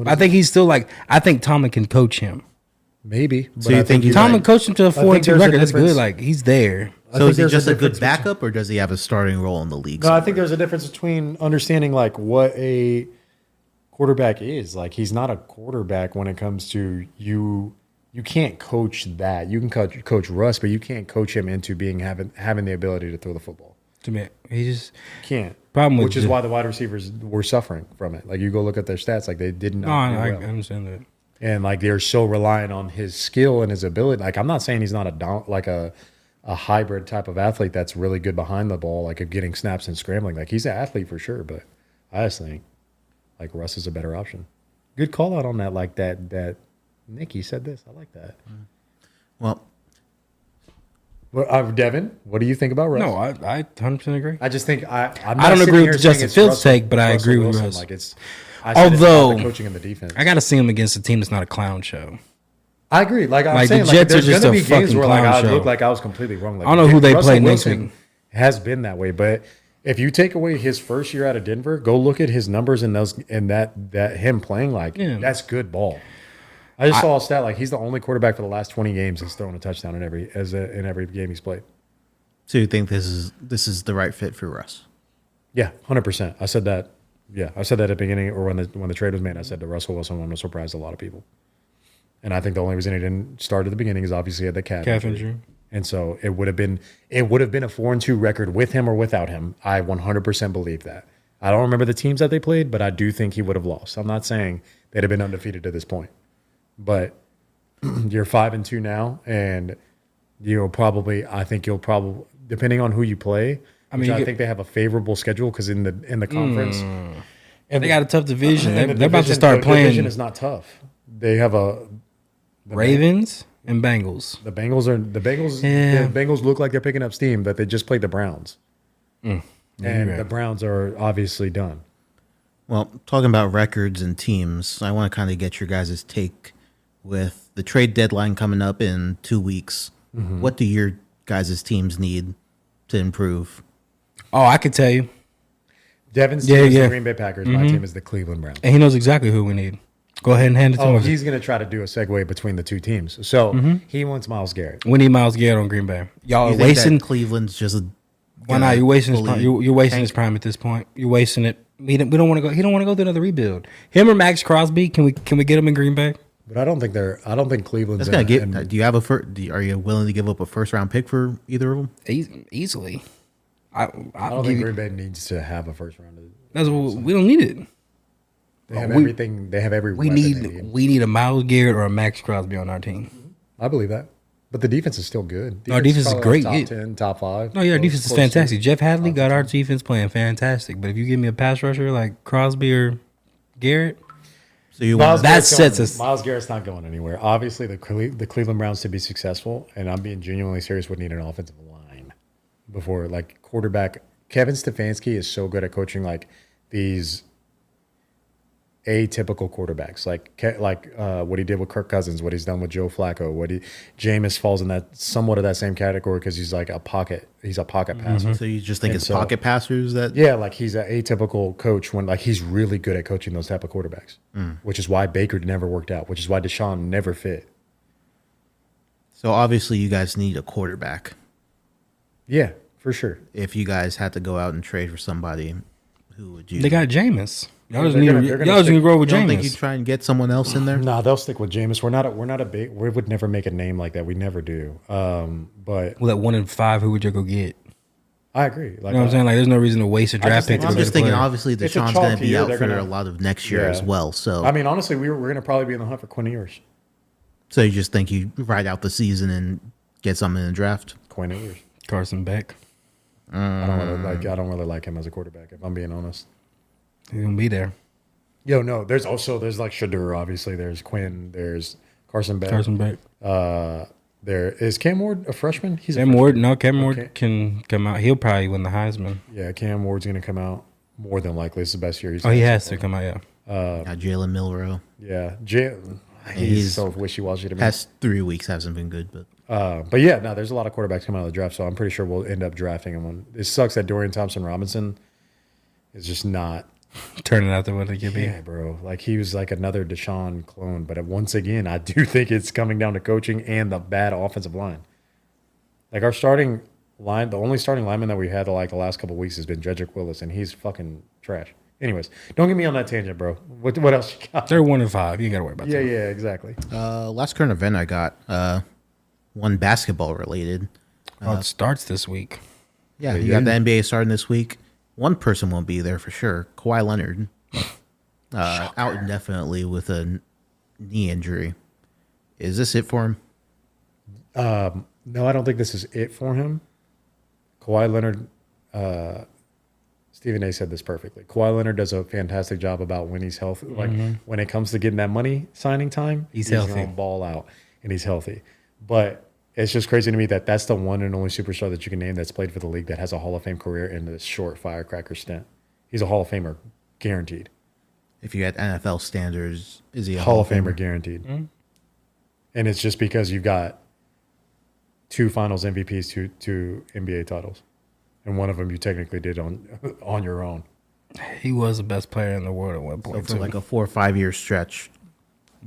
I think he's still like. I think Tomlin can coach him. Maybe. So you think Tomlin coached him to a 4-2 record? That's good. Like he's there. So is he just a good backup, or does he have a starting role in the league? No, I think there's a difference between understanding like what a quarterback is. Like he's not a quarterback when it comes to you. You can't coach that. You can coach Russ, but you can't coach him into having the ability to throw the football. To me, he just can't. Which is why the wide receivers were suffering from it. Like you go look at their stats, like they did not. I understand that. And like they're so reliant on his skill and his ability. Like I'm not saying he's not a hybrid type of athlete that's really good behind the ball, like of getting snaps and scrambling. Like he's an athlete for sure, but I just think like Russ is a better option. Good call out on that. Like that Nicky said this. I like that. Well, Well, Devin, what do you think about Russ? No, I 100% agree. I just think I'm I not don't agree with here Justin saying it's Fields' take, but I Russell agree with Wilson. Russ. Like I said it's Although about the coaching and the defense. I got to see him against a team that's not a clown show. I agree. Like I'm Like, the saying, Jets are there's just going to a be games fucking where like I clown look show. like I was completely wrong. Like, I don't know who they Russell play next Wilson week. has been that way, but if you take away his first year out of Denver, go look at his numbers and that him playing that's good ball. I just saw a stat like he's the only quarterback for the last 20 games that's thrown a touchdown in every game he's played. So you think this is the right fit for Russ? Yeah, 100%. I said that. Yeah, I said that at the beginning or when the trade was made. I said the Russell Wilson one will surprise a lot of people, and I think the only reason he didn't start at the beginning is obviously he had the calf injury. And so it would have been a 4-2 record with him or without him. I 100% believe that. I don't remember the teams that they played, but I do think he would have lost. I'm not saying they'd have been undefeated to this point, but you're 5-2 now, and I think you'll probably, depending on who you play. I think they have a favorable schedule because in the conference, and they got a tough division. And They're about to start playing. The division is not tough. They have Ravens and Bengals. The Bengals look like they're picking up steam, but they just played the Browns, and the Browns are obviously done. Well, talking about records and teams, I want to kind of get your guys' take with the trade deadline coming up in 2 weeks. Mm-hmm. What do your guys' teams need to improve? Oh, I could tell you. Devin's team is the Green Bay Packers. My team is the Cleveland Browns. And he knows exactly who we need. Go ahead and hand it to him. He's going to try to do a segue between the two teams. So he wants Myles Garrett. We need Myles Garrett on Green Bay. Y'all are wasting. Cleveland's just. Why not? You're wasting his prime. You're wasting his prime at this point. You're wasting it. We don't want to go. He don't want to go through another rebuild. Him or Max Crosby? Can we get him in Green Bay? But I don't think Cleveland's gonna get. Do you have are you willing to give up a first round pick for either of them? Easily. I don't think Green Bay needs to have a first round. That's what we don't need it. They have everything. They have every. We need a Myles Garrett or a Max Crosby on our team. I believe that, but the defense is still good. Our defense is great. Like top 10, top 5. No, our defense is fantastic. Jeff Hadley got our defense playing fantastic. But if you give me a pass rusher like Crosby or Garrett, so Myles Garrett's not going anywhere. Obviously, the Cleveland Browns to be successful, and I'm being genuinely serious, would need an offensive line before quarterback. Kevin Stefanski is so good at coaching these atypical quarterbacks, what he did with Kirk Cousins, what he's done with Joe Flacco, Jameis falls in that somewhat of that same category because he's a pocket passer. So you just think it's pocket passers that? Yeah, he's an atypical coach when he's really good at coaching those type of quarterbacks, which is why Baker never worked out, which is why Deshaun never fit. So obviously you guys need a quarterback. Yeah, for sure. If you guys had to go out and trade for somebody, who would you? They got Jameis. Y'all just need to grow with Jameis. Don't think you try and get someone else in there? Nah, they'll stick with Jameis. We would never make a name like that. We never do. But at 1 in 5, who would you go get? I agree. You know what I'm saying? There's no reason to waste a draft pick. I'm just thinking, obviously, Deshaun's going to be out for a lot of next year as well. So honestly, we're going to probably be in the hunt for Quinn Ewers. So you just think you ride out the season and get something in the draft? Quinn Ewers, Carson Beck. I don't really like him as a quarterback. If I'm being honest, he's gonna be there. No. There's Shadur. Obviously, there's Quinn. There's Carson Beck. There is Cam Ward a freshman. Cam Ward can come out. He'll probably win the Heisman. Yeah, Cam Ward's gonna come out more than likely. It's the best year he's. He has to come out. Yeah. Jalen Milroe. Yeah, he's so wishy-washy to me. Past 3 weeks hasn't been good, but yeah, no, there's a lot of quarterbacks coming out of the draft, so I'm pretty sure we'll end up drafting him. It sucks that Dorian Thompson-Robinson is just not turning out the way they could be. Yeah, bro. He was another Deshaun clone, but once again, I do think it's coming down to coaching and the bad offensive line. Our starting line, the only starting lineman that we had the last couple of weeks has been Jedrick Willis, and he's fucking trash. Anyways, don't get me on that tangent, bro. What else you got? They're 1 in 5. You ain't got to worry about that. Yeah, exactly. Last current event I got, one basketball related. It starts this week. Yeah, you got the NBA starting this week. One person won't be there for sure. Kawhi Leonard, out indefinitely with a knee injury. Is this it for him? No, I don't think this is it for him. Kawhi Leonard, Stephen A. said this perfectly. Kawhi Leonard does a fantastic job about when he's healthy. When it comes to getting that money signing time, he's going to ball out and he's healthy. But It's just crazy to me that that's the one and only superstar that you can name that's played for the league that has a Hall of Fame career in this short firecracker stint. He's a Hall of Famer, guaranteed. If you had NFL standards, is he a Hall of Famer guaranteed? Mm-hmm. And it's just because you've got 2 Finals MVPs, two NBA titles, and one of them you technically did on your own. He was the best player in the world at one point. So for like a 4 or 5 year stretch,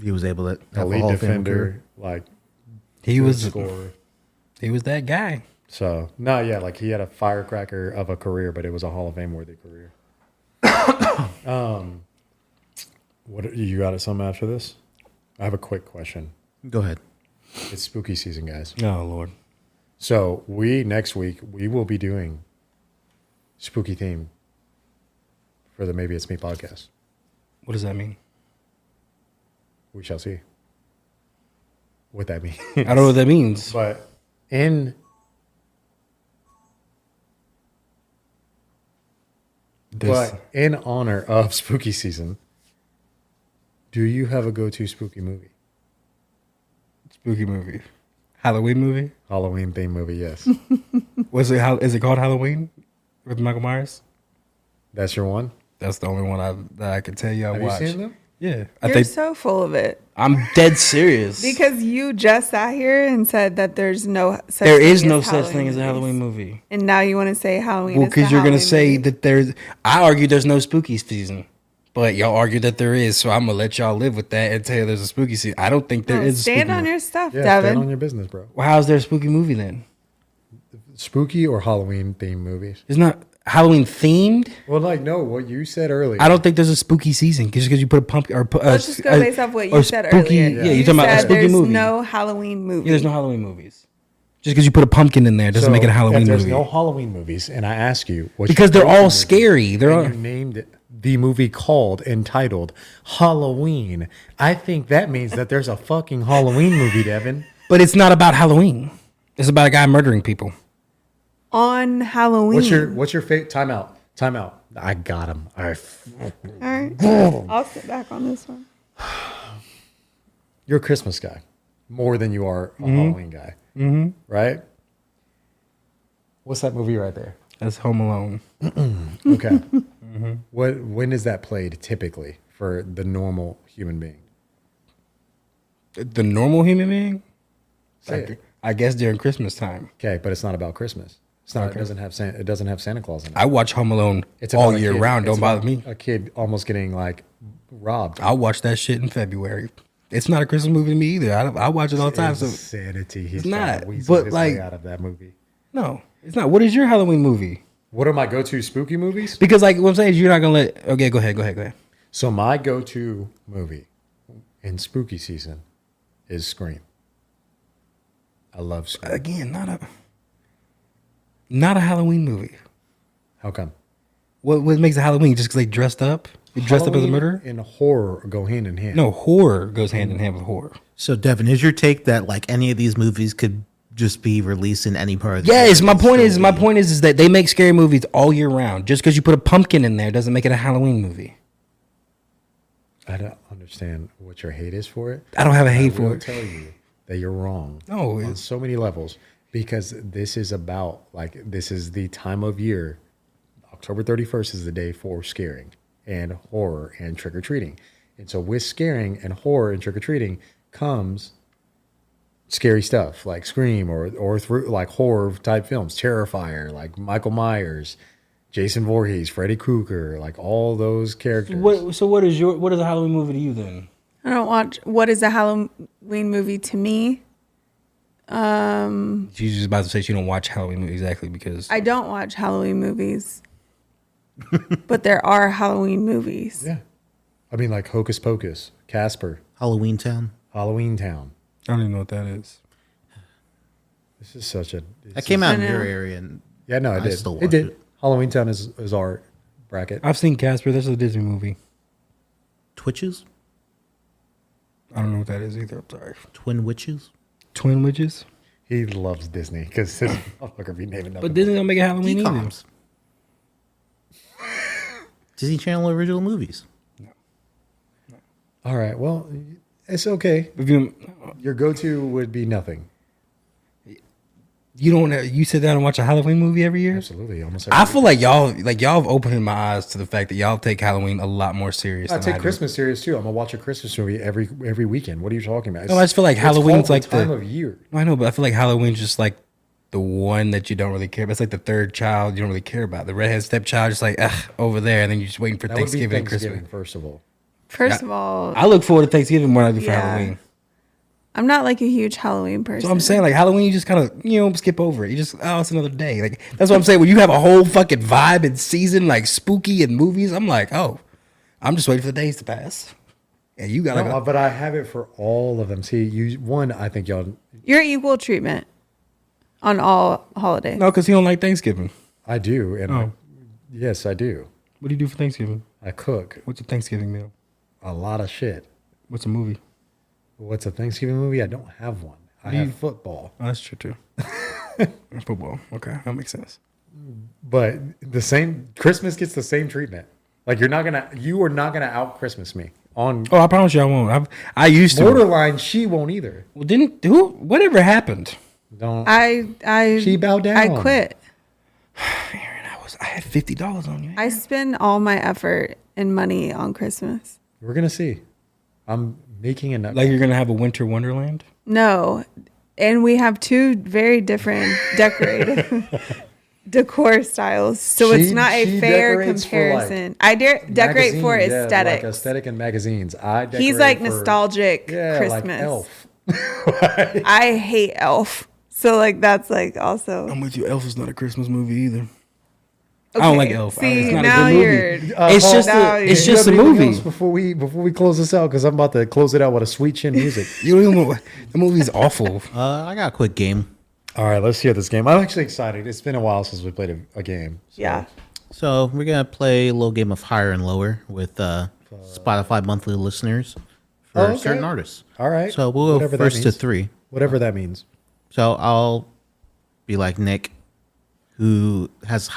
he was able to have elite a Hall of Fame defender, career. like he was scorer. He was that guy. So no, yeah, like he had a firecracker of a career, but it was a Hall of Fame worthy career. What you got? Something after this? I have a quick question. Go ahead. It's spooky season, guys. Oh Lord. So next week we will be doing spooky theme for the Maybe It's Me podcast. What does that mean? We shall see what that means. I don't know what that means. But in honor of spooky season, do you have a go-to spooky movie? Spooky movie. Halloween movie? Halloween themed movie, yes. Is it called Halloween with Michael Myers? That's your one? That's the only one that I can tell you I Have watched. you seen them? Yeah. You're so full of it. I'm dead serious. Because you just sat here and said that there's no such there thing is no as such Halloween thing as a movies. Halloween movie. And now you want to say Halloween Well, is the because you're going to Halloween say movie. that there's... I argue there's no spooky season. But y'all argue that there is, so I'm going to let y'all live with that and tell you there's a spooky season. I don't think there is a spooky Stand on movie. your stuff, Yeah, Devon. stand on your business, bro. Well, how's there a spooky movie then? Spooky or Halloween themed movies? It's not Halloween themed? Well, like, no, what you said earlier. I don't think there's a spooky season just because you put a pumpkin or Let's just go based off what you said spooky, earlier. Yeah, you're talking about a said spooky there's movie. no Halloween movie. Yeah, there's no Halloween movies. Just because you put a pumpkin in there doesn't make it a Halloween if there's movie. no Halloween movies, and I ask you, what's Because your they're go-to all movie? scary. They're all... And you named the movie entitled Halloween. I think that means that there's a fucking Halloween movie, Devin. But it's not about Halloween. It's about a guy murdering people. On Halloween. What's your favorite? Time out. I got him. All right. All right. I'll sit back on this one. You're a Christmas guy more than you are a Halloween guy. Mm-hmm. Right? What's that movie right there? That's Home Alone. Okay. When is that played typically for the normal human being? The normal human being? Say it. I guess during Christmas time. Okay, but it's not about Christmas. It's not. Okay. It doesn't have Santa Claus in it. I watch Home Alone It's all about a year kid- round. it's Don't bother about me. A kid almost getting like robbed. I'll watch that shit in February. It's not a Christmas movie to me either. I watch it all the time. So Insanity. He's It's trying not, to weasel but his like- way out of that movie. no, it's not. What is your Halloween movie? What are my go-to spooky movies? Because like what I'm saying is you're not gonna let. Okay, go ahead. So my go-to movie in spooky season is Scream. I love Scream. Again, not a Halloween movie. How come? What makes it Halloween? Just because they dressed up? You dressed up as a Halloween murderer? and horror go hand in hand. No, horror goes hand in hand with horror. So, Devin, is your take that like any of these movies could just be released in any part of the year? Yes, my point is that they make scary movies all year round. Just because you put a pumpkin in there doesn't make it a Halloween movie. I don't understand what your hate is for it. I don't have a hate I for will it. tell you that you're wrong. No, on it's- so many levels, because this is the time of year. October 31st is the day for scaring and horror and trick-or-treating. And so with scaring and horror and trick-or-treating comes scary stuff like Scream or through like horror type films, Terrifier, like Michael Myers, Jason Voorhees, Freddy Krueger, like all those characters. What is a Halloween movie to you then? I don't watch. What is a Halloween movie to me? She's just about to say she don't watch Halloween movies exactly because I don't watch Halloween movies. But there are Halloween movies. Yeah. I mean, like Hocus Pocus, Casper, Halloween Town. Halloween Town. I don't even know what that is. This is such a... That came out in I know. your area, and Yeah, no, it I did. still It watch did. it. Halloween Town is our bracket. I've seen Casper. That's a Disney movie. Twitches, I don't know what that is either. I'm sorry. Twin Witches, Twin Witches. He loves Disney because this motherfucker be naming nothing. But Disney don't make a Halloween either. DComs. Disney Channel original movies. All right, well, it's okay. If you, Your go-to would be nothing. You don't. You sit down and watch a Halloween movie every year. Absolutely, almost. Every I feel like y'all have opened my eyes to the fact that y'all take Halloween a lot more serious. I take Christmas serious too. I'm gonna watch a Christmas movie every weekend. What are you talking about? No, I just feel like Halloween's like the time of year. I know, but I feel like Halloween's just like the one that you don't really care about. It's like the third child you don't really care about. The redhead stepchild, just like over there, and then you're just waiting for Thanksgiving and Christmas. First of all, I look forward to Thanksgiving more than I do for Halloween. I'm not like a huge Halloween person. So I'm saying, like, Halloween, you just kind of, skip over it. You just, it's another day. Like, that's what I'm saying. When you have a whole fucking vibe and season, like, spooky and movies, I'm like, I'm just waiting for the days to pass. And you gotta go. But I have it for all of them. See, I think y'all... You're equal treatment on all holidays. No, because he don't like Thanksgiving. I do. And yes, I do. What do you do for Thanksgiving? I cook. What's a Thanksgiving meal? A lot of shit. What's a movie? What's a Thanksgiving movie? I don't have one. I have football. Oh, that's true too. Football. Okay, that makes sense. But Christmas gets the same treatment. Like you are not gonna out Christmas me on. Oh, I promise you, I won't. I used to. Borderline, she won't either. Well, whatever happened? Don't. She bowed down. I quit. Aaron, I had $50 on you. I spend all my effort and money on Christmas. We're gonna see. I'm making a like you're gonna have a winter wonderland. No, and we have two very different decor styles, so it's not a fair comparison. I decorate for aesthetic, like aesthetic and magazines. He's like nostalgic Christmas. Like Elf. I hate Elf, so like that's like also. I'm with you. Elf is not a Christmas movie either. Okay. I don't like Elf. See, it's not now a good movie. It's just a movie. Before we close this out, because I'm about to close it out with a sweet chin music. You don't even know the movie's awful. I got a quick game. All right, let's hear this game. I'm actually excited. It's been a while since we played a game. So. Yeah. So we're gonna play a little game of higher and lower with Spotify monthly listeners for certain artists. All right. So we'll go first to 3. Whatever that means. So I'll be like Nick, who has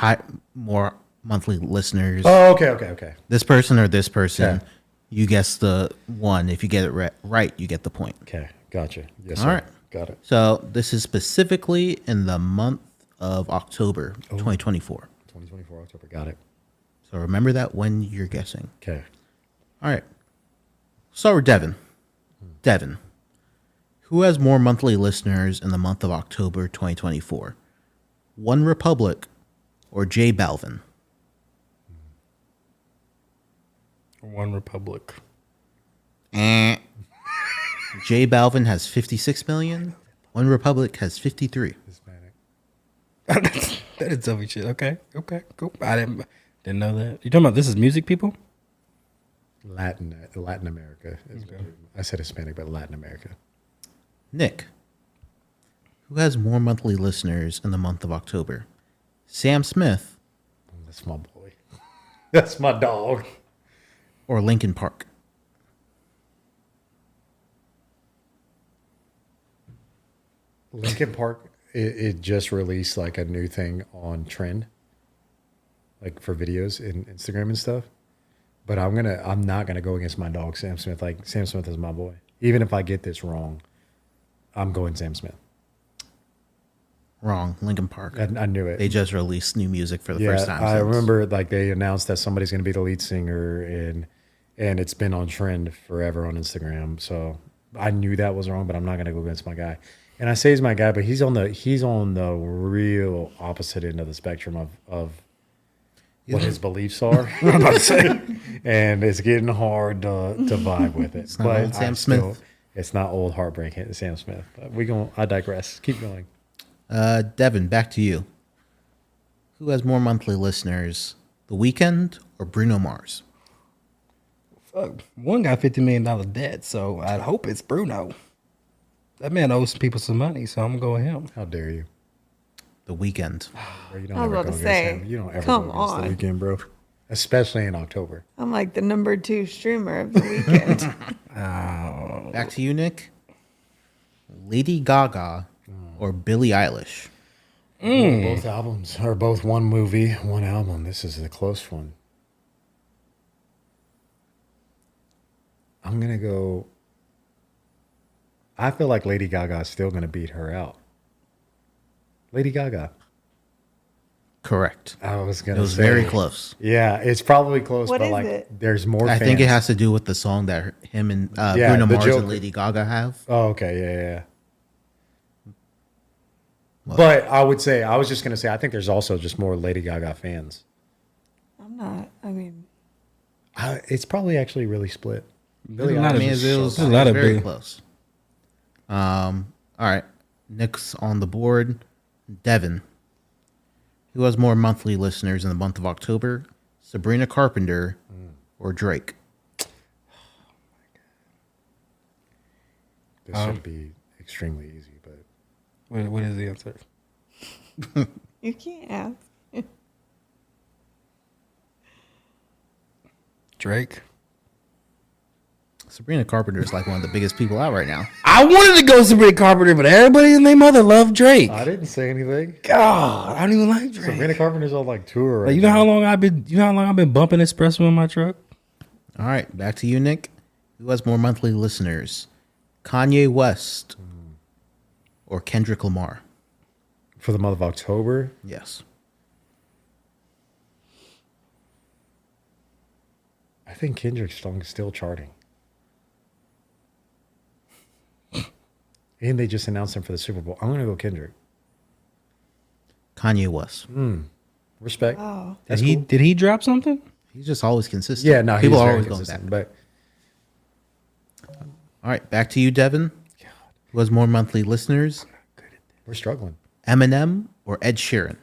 more monthly listeners. Oh, okay. This person or this person. Yeah. You guess the one. If you get it right, you get the point. Okay, gotcha. Yes, All sir. right. Got it. So this is specifically in the month of October, 2024. 2024, October. Got it. So remember that when you're guessing. Okay. All right. Start with Devon. Devon. Who has more monthly listeners in the month of October 2024? One Republic or J Balvin? One Republic. J Balvin has 56 million. One Republic has 53. Hispanic. That is dummy shit. Okay, cool. I didn't know that. You talking about this is music, people? Latin America. I said Hispanic, but Latin America. Nick. Who has more monthly listeners in the month of October? Sam Smith. That's my boy. That's my dog. Or Linkin Park? Linkin Park, it just released like a new thing on Trend, like for videos in Instagram and stuff. But I'm not gonna go against my dog Sam Smith. Like Sam Smith is my boy. Even if I get this wrong, I'm going Sam Smith. Wrong. Linkin Park. I knew it. They just released new music for the first time. I remember like they announced that somebody's going to be the lead singer, and it's been on Trend forever on Instagram. So I knew that was wrong, but I'm not going to go against my guy. And I say he's my guy, but he's on the real opposite end of the spectrum of what his beliefs are. I'm about to say, and it's getting hard to vibe with it. It's not old Sam Smith. It's not old heartbreak Sam Smith. But I digress. Keep going. Devon, back to you. Who has more monthly listeners, The Weeknd or Bruno Mars? Fuck, one got $50 million debt, so I'd hope it's Bruno. That man owes people some money, so I'm gonna go with him. How dare you? The Weeknd. Bro, you don't ever go against him. You don't ever go against The Weeknd, bro. Especially in October. I'm like the number 2 streamer of The Weeknd. Back to you, Nick. Lady Gaga or Billie Eilish? Both albums, or both one movie, one album. This is a close one. I'm going to go... I feel like Lady Gaga is still going to beat her out. Lady Gaga. Correct. I was It gonna was say, very close. Yeah, it's probably close, What but is like it? there's more. I fans. think it has to do with the song that him and Yeah, Bruno the Mars Joker. and Lady Gaga have. Oh, okay, yeah. But I was just gonna say, I think there's also just more Lady Gaga fans. I'm not. I mean, It's probably actually really split. Billie a lot Eilish of- is It so was, a bad. lot of very big- close. All right. Nick's on the board. Devon. Who has more monthly listeners in the month of October? Sabrina Carpenter or Drake? This should be extremely easy, but What is the answer? you can't ask. Drake. Sabrina Carpenter is like one of the biggest people out right now. I wanted to go Sabrina Carpenter, but everybody and their mother loved Drake. I didn't say anything. God, I don't even like Drake. Sabrina Carpenter's on like tour. Like, Right you know now. how long I've been bumping espresso in my truck? All right. Back to you, Nick. Who has more monthly listeners? Kanye West or Kendrick Lamar? For the month of October? Yes. I think Kendrick's song is still charting. And they just announced him for the Super Bowl. I'm going to go Kendrick. Kanye West. Respect. Wow. That's Did cool. did he drop something? He's just always consistent. Yeah, no, people he's are very always going consistent. back. But All right, back to you, Devon. Who has more monthly listeners? we're struggling. Eminem or Ed Sheeran?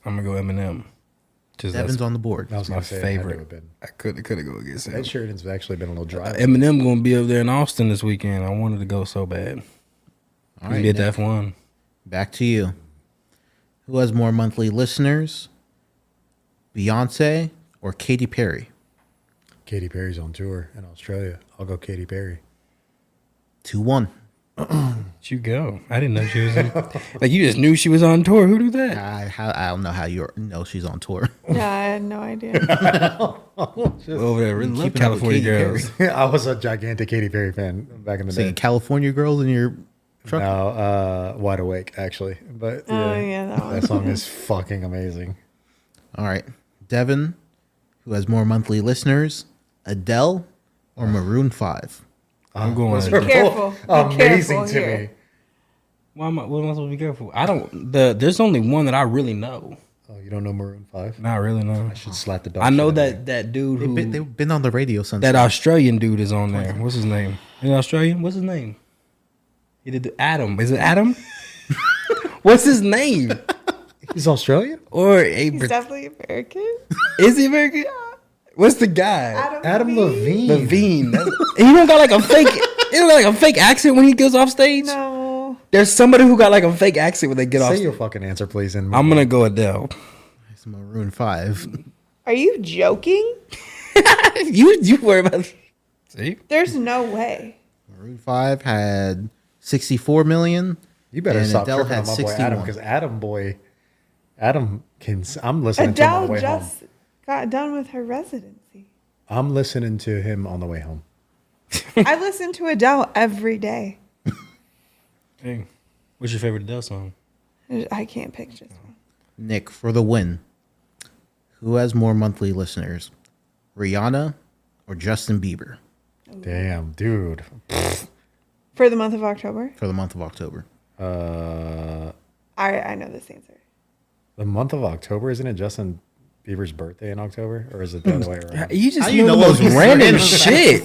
I'm gonna go Eminem. Just Devon's that's on the board. I was my going to say it had to favorite. have been. I could go against Ed him. Sheeran's actually been a little dry. Eminem gonna be up there in Austin this weekend. I wanted to go so bad. All He right, did Nick, F1. back to you. Who has more monthly listeners? Beyonce or Katy Perry? Katy Perry's on tour in Australia. I'll go Katy Perry. 2-1. Where'd you go? I didn't know she was in. Like, you just knew she was on tour. Who knew that? I don't know how you know she's on tour. Yeah, I had no idea. Over there, really love keeping up with California Katy Perry. girls. I was a gigantic Katy Perry fan back in the Singing day. California Girls in your truck? No, Wide Awake, actually. But Oh, yeah, that one. that song is fucking amazing. All right. Devon, who has more monthly listeners? Adele or Maroon 5? I'm going. Those With are Be careful. both Be amazing careful to here. me. what am I supposed to be careful? I don't. There's only one that I really know. Oh, you don't know Maroon 5? Not really know. I should slap the dog. I know shit out of you. that dude who They've been on the radio since. that Australian dude is on there. What's his name? Is it Australian? What's his name? He did Adam. Is it Adam? What's his name? He's Australian? Or He's definitely American. is he American? What's the guy? Adam Levine. Levine. He don't got like a fake. He don't got like a fake accent when he goes off stage. No. There's somebody who got like a fake accent when they get off. Say Stage. your fucking answer, please. And I'm gonna go Adele. It's Maroon 5. Are you joking? you worry about. See, There's no way. Maroon 5 had 64 million. You better and stop Adele tripping had on my boy Adam, 61. because Adam can. I'm listening to him on the Adele way home. just got done with her residency. I'm listening to him on the way home. I listen to Adele every day. hey, what's your favorite Adele song? I can't pick just one. Nick, for the win. Who has more monthly listeners? Rihanna or Justin Bieber Damn, dude. For the month of October? for the month of October? I know this answer. The month of October, isn't it Justin Bieber's birthday in October, or is it the other way around? You just How know you know the most those random random shit.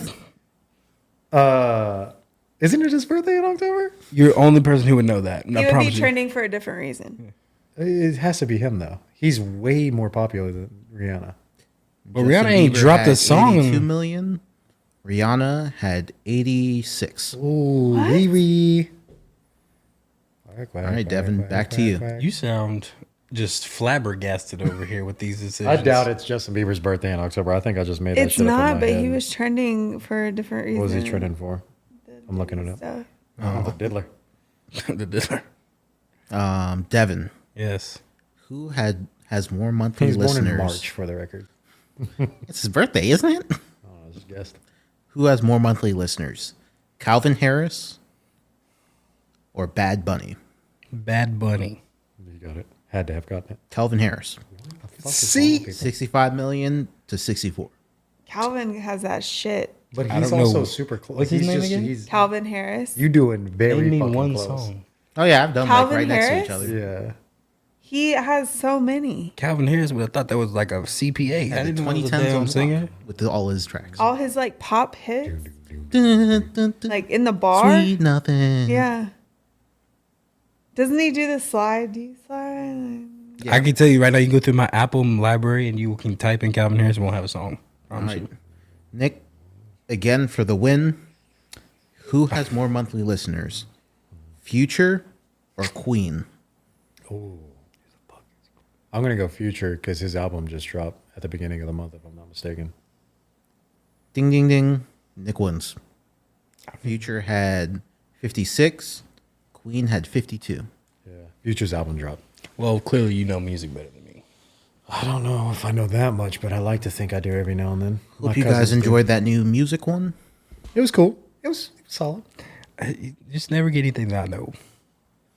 Isn't it his birthday in October? You're the only person who would know that. He I would be promise you. trending for a different reason. It has to be him though. He's way more popular than Rihanna. But Rihanna ain't dropped a song in- 82 million. Rihanna had 86. Ooh, Riri. All right, Devin, back to you. You sound just flabbergasted over here with these decisions. I doubt it's Justin Bieber's birthday in October. I think I just made that It's shit up in not, my but head. he was trending for a different reason. What was he trending for? I'm looking it up. Stuff. Oh, the diddler. the Diddler. Devin, Yes. who has more monthly He was born listeners? in March, for the record. It's his birthday, isn't it? Oh, I just guessed. Who has more monthly listeners? Calvin Harris or Bad Bunny? Bad Bunny. You got it. Had to have gotten it. Calvin Harris. See? 65 million to 64. Calvin has that shit. But I he's don't also know. super close. What's his name again? He's Calvin Harris. you doing very Name me fucking one close. song. Oh yeah, I've done Calvin like right next to Harris? each other. Yeah. He has so many. Calvin Harris would have thought that was like a CPA. Yeah, I the didn't know he was a 2010s damn on singer. with all his tracks. All his like pop hits, Dun, dun, dun, like in the bar. Sweet nothing. Yeah. Doesn't he do the slide? Do you slide? Yeah. I can tell you right now, you can go through my Apple library and you can type in Calvin Harris and won't have a song. Promise Right. you. Nick, again for the win. Who has more monthly listeners, Future or Queen? I'm gonna go Future because his album just dropped at the beginning of the month, if I'm not mistaken. Ding ding ding. Nick wins. Future had 56. Queen had 52. Yeah. Future's album dropped. Well, clearly you know music better than me. I don't know if I know that much, but I like to think I do every now and then. Hope you guys enjoyed that new music one. It was cool. It was solid. You just never get anything that I know.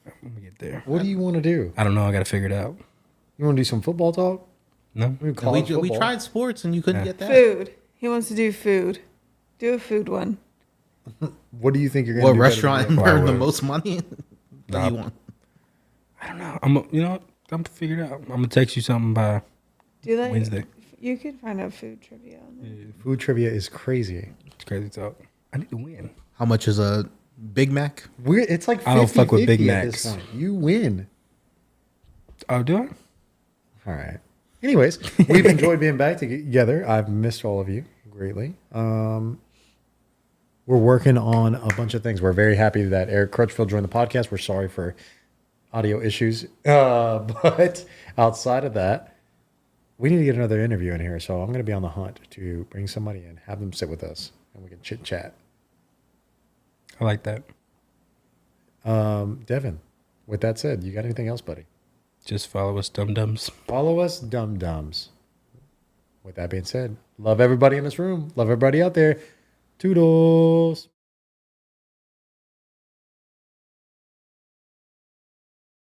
Let me get there. What do you want to do? I don't know. I got to figure it out. You want to do some football talk? No? We tried sports and you couldn't get that. Food. He wants to do food. Do a food one. What do you think you're going to What do? restaurant better than earned the Fireworks. most money? What do you want? I don't know. You know what? I'm going to figure it out. I'm going to text you something by Do like Wednesday. You could find out food trivia on there. Food trivia is crazy. It's crazy talk. I need to win. How much is a Big Mac? It's like 50, I don't fuck with Big at this Macs. point. You win. Oh, do I? All right. Anyways, we've enjoyed being back together. I've missed all of you greatly. We're working on a bunch of things. We're very happy that Eric Crutchfield joined the podcast. We're sorry for audio issues. But outside of that, we need to get another interview in here. So I'm going to be on the hunt to bring somebody in, have them sit with us, and we can chit chat. I like that. Devon, with that said, you got anything else, buddy? Just follow us, dum-dums. Follow us, Dum Dums. With that being said, love everybody in this room. Love everybody out there. Toodles.